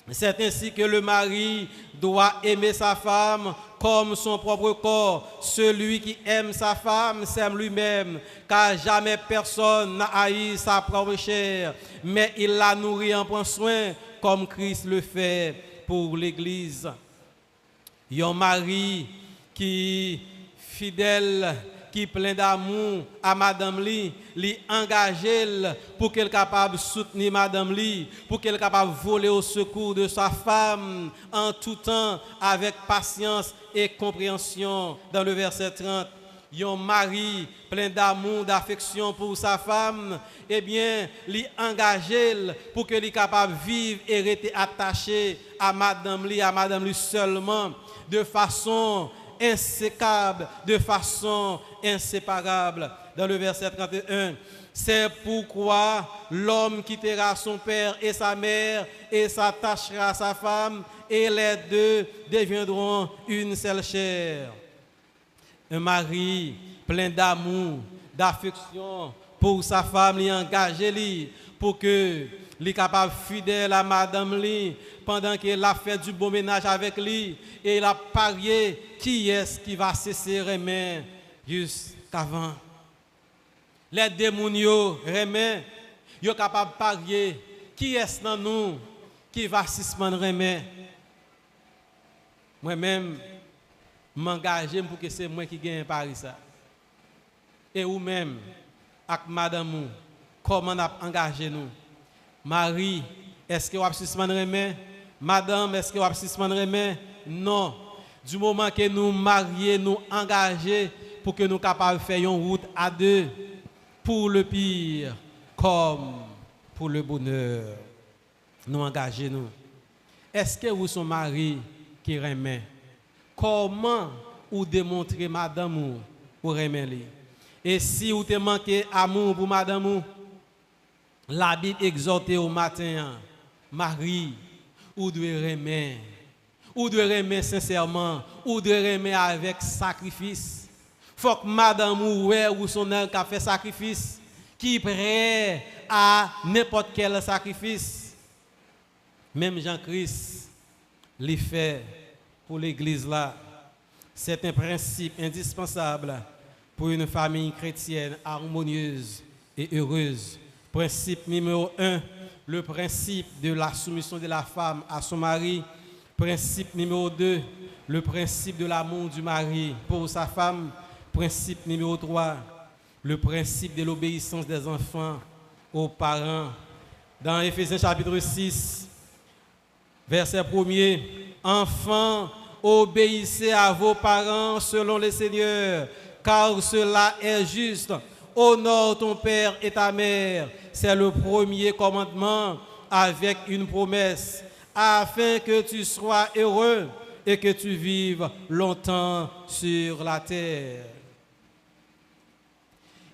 c'est ainsi que le mari doit aimer sa femme comme son propre corps. Celui qui aime sa femme s'aime lui-même, car jamais personne n'a haï sa propre chair, mais il la nourrit en prend soin comme Christ le fait pour l'Église. Il y a un mari qui fidèle, qui plein d'amour à madame Li, li engagé pour qu'elle soit capable de soutenir madame Li, pour qu'elle soit capable de voler au secours de sa femme en tout temps avec patience et compréhension. Dans le verset 30, il y a un mari plein d'amour, d'affection pour sa femme, eh bien, li engagé pour qu'elle soit capable de vivre et rester attaché à madame Li seulement, de façon insécable, de façon inséparable. Dans le verset 31, c'est pourquoi l'homme quittera son père et sa mère et s'attachera à sa femme et les deux deviendront une seule chair. Un mari plein d'amour, d'affection pour sa femme, lui engagé pour que lui capable fidèle à madame lui pendant qu'elle a fait du bon ménage avec lui et il a parié qui est-ce qui va cesser remet jusqu'avant. Les démons remet, yo capable parier qui est-ce dans nous qui va suspendre remet. Moi-même m'engager pour que c'est moi qui gagne pari ça. Et ou même avec madame comment on a engagé nous. Marie, est-ce que vous avez suspendre remet? Madame, est-ce que vous avez suspendre remet? Non. Du moment que nous mariés, nous engagés pour que nous soyons capables de faire une route à deux pour le pire comme pour le bonheur. Nous engager nous. Est-ce que vous sont mariés qui remet? Comment vous démontrer madame ou remet? Et si vous te manquez amour pour madame, la Bible exhorte au matin, Marie, ou de remettre, ou de remettre sincèrement, ou de remettre avec sacrifice. Faut que madame ou son homme qui a fait sacrifice, qui est prêt à n'importe quel sacrifice. Même Jean-Christ l'a fait pour l'église là. C'est un principe indispensable pour une famille chrétienne harmonieuse et heureuse. Principe numéro 1, le principe de la soumission de la femme à son mari. Principe numéro 2, le principe de l'amour du mari pour sa femme. Principe numéro 3, le principe de l'obéissance des enfants aux parents. Dans Éphésiens chapitre 6, verset 1er, enfants, obéissez à vos parents selon le Seigneur, car cela est juste. Honore ton père et ta mère. C'est le premier commandement avec une promesse, afin que tu sois heureux et que tu vives longtemps sur la terre.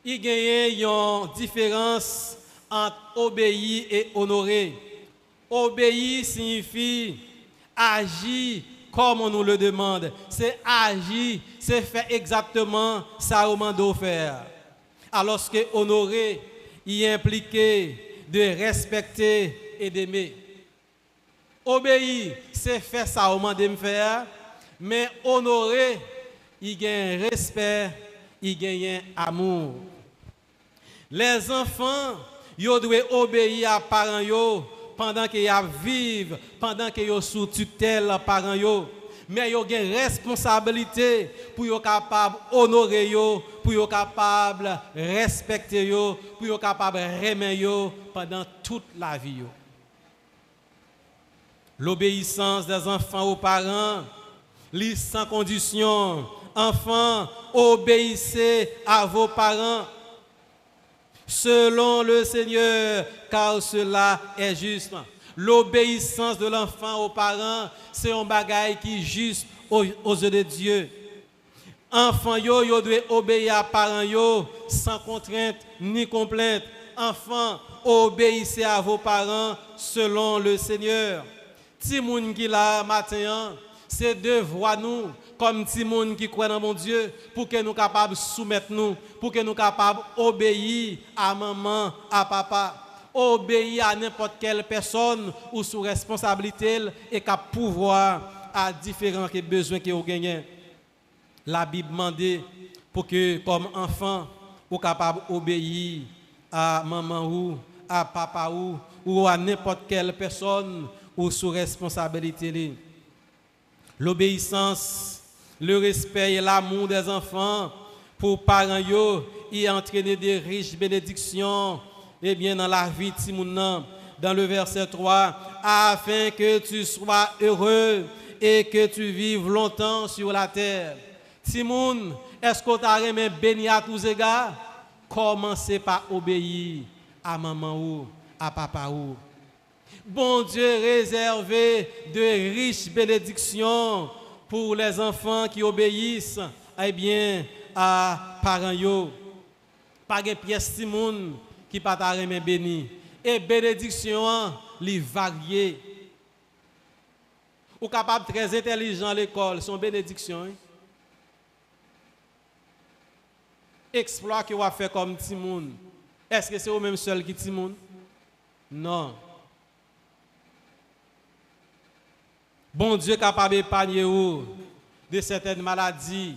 Il y a une différence entre obéir et honorer. Obéir signifie agir comme on nous le demande. C'est agir, c'est faire exactement ça qu'on demande faire. Alors que honorer, il implique de respecter et d'aimer. Obéir, c'est faire ça qu'on demande faire, mais honorer, il y a un respect, il y a un amour. Les enfants, ils doivent obéir à parents yo pendant qu'ils vivent, pendant qu'ils sont sous tutelle parents yo. Mais ils ont une responsabilité pour être capable d'honorer yo, pour être capable de respecter yo, pour être capable de aimer yo pendant toute la vie yo. L'obéissance des enfants aux parents, lit sans condition. Enfants, obéissez à vos parents selon le Seigneur, car cela est juste. L'obéissance de l'enfant aux parents, c'est un bagage qui est juste aux yeux de Dieu. Enfants, yo doivent obéir à parents yo, sans contrainte ni complainte. Enfants, obéissez à vos parents selon le Seigneur. Ti moun qui la matin, c'est devoir nous comme ti moun qui croit dans mon Dieu pour que nous capables soumettre nous, pour que nous capables obéir à maman, à papa, obéir à n'importe quelle personne ou sous responsabilité et qu'à pouvoir à différents besoins que vous gagnez. La Bible demande pour que comme enfant vous capable obéir à maman ou à papa ou à n'importe quelle personne ou sous responsabilité. L'obéissance, le respect et l'amour des enfants pour parents yo y entraîner des riches bénédictions dans la vie de Timoun. Dans le verset 3, afin que tu sois heureux et que tu vives longtemps sur la terre. Timoun, est-ce que tu as aimé bénir à tous égards? Commencez par obéir à maman ou à papa ou. Bon Dieu réservé de riches bénédictions pour les enfants qui obéissent à parents yo. Pas de pièce Timoun qui pas ta remet béni. Et bénédiction li varié. Ou capable très intelligent à l'école, son bénédiction. Exploit que vous fait comme Timoun. Est-ce que c'est au même seul qui Timoun? Non. Bon Dieu capable d'épargner vous de certaines maladies.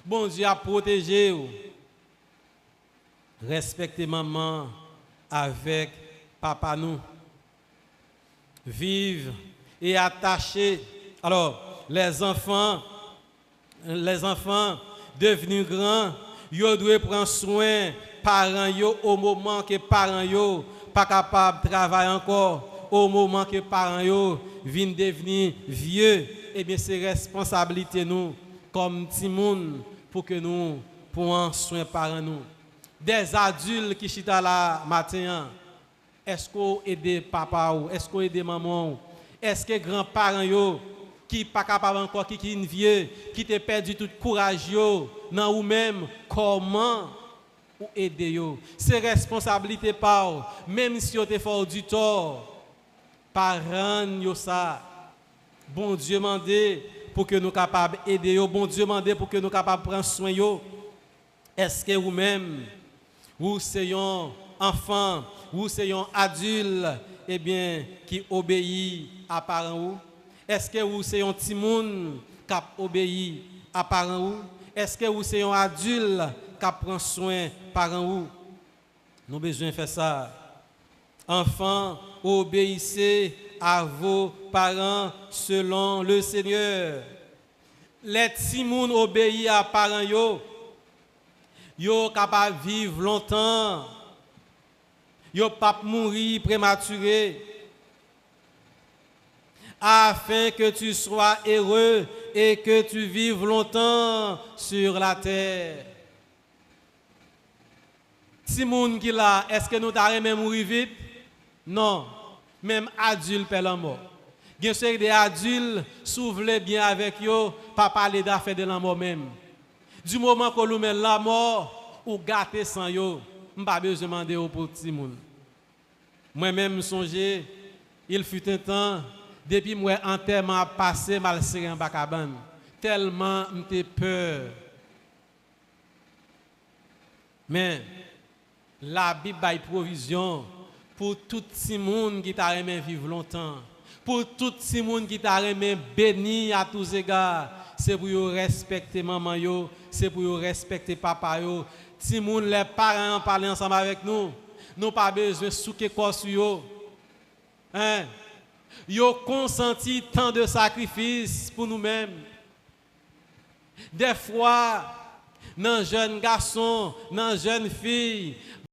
Bon Dieu a protégé vous. Respectez maman avec papa nous. Vive et attachés. Alors, les enfants devenus grands, ils doivent prendre soin parents yo au moment que parents yo pas capable de travailler encore. Au moment que parents yo viennent devenir vieux, eh bien c'est responsabilité nous comme timoun pour que nous prenions soin parents nous. Des adultes qui sont là matin, est-ce qu'on aide papa ou est-ce qu'on aide maman? Est-ce que grands-parents yo qui pas capable encore qui vieux, qui te perdu tout courage yo dans ou même comment ou aider yo? C'est responsabilité par même si on te fait du tort. Parents yo ça. Bon Dieu mandé pour que nous capables aider yo, bon Dieu mandé pour que nous capables prendre soin yo. Est-ce que vous même vous c'est un enfant, vous c'est un adulte qui obéit à parents ou? Est-ce que vous c'est un petit monde qui obéit à parents ou? Est-ce que vous c'est un adulte qui prend soin parents ou? Nous besoin faire ça Enfants, obéissez à vos parents selon le Seigneur. Les petits moun obéissent à parents yo capable vivre longtemps. Yo pas mourir prématuré. Afin que tu sois heureux et que tu vives longtemps sur la terre. Si moun qui là, est-ce que nous t'arrêtons même mourir vite? Non. Même adulte perd la mort. Bien sûr, des adultes s'ouvrent bien avec eux, pas parler d'affaires de la mort même. Du moment que nous mettons la mort, ou gâter sans yo, je n'ai pas besoin de demander pour petit moun. Moi-même, songez, il fut un temps, depuis moi enterrement passé, mal serré en Bacabane, tellement j'étais peur. Mais la Bible a provision pour tout le monde qui t'a aimé vivre longtemps, pour tout le monde qui t'a aimé béni à tous égards. C'est pour respecter maman yo, c'est pour respecter papa yo. Si moun les parents parlent ensemble avec nous, nous pas besoin de souquer quoi sur yo. Hein? Yo consenti tant de sacrifices pour nous-mêmes. Des fois, dans jeunes garçons, dans jeunes filles,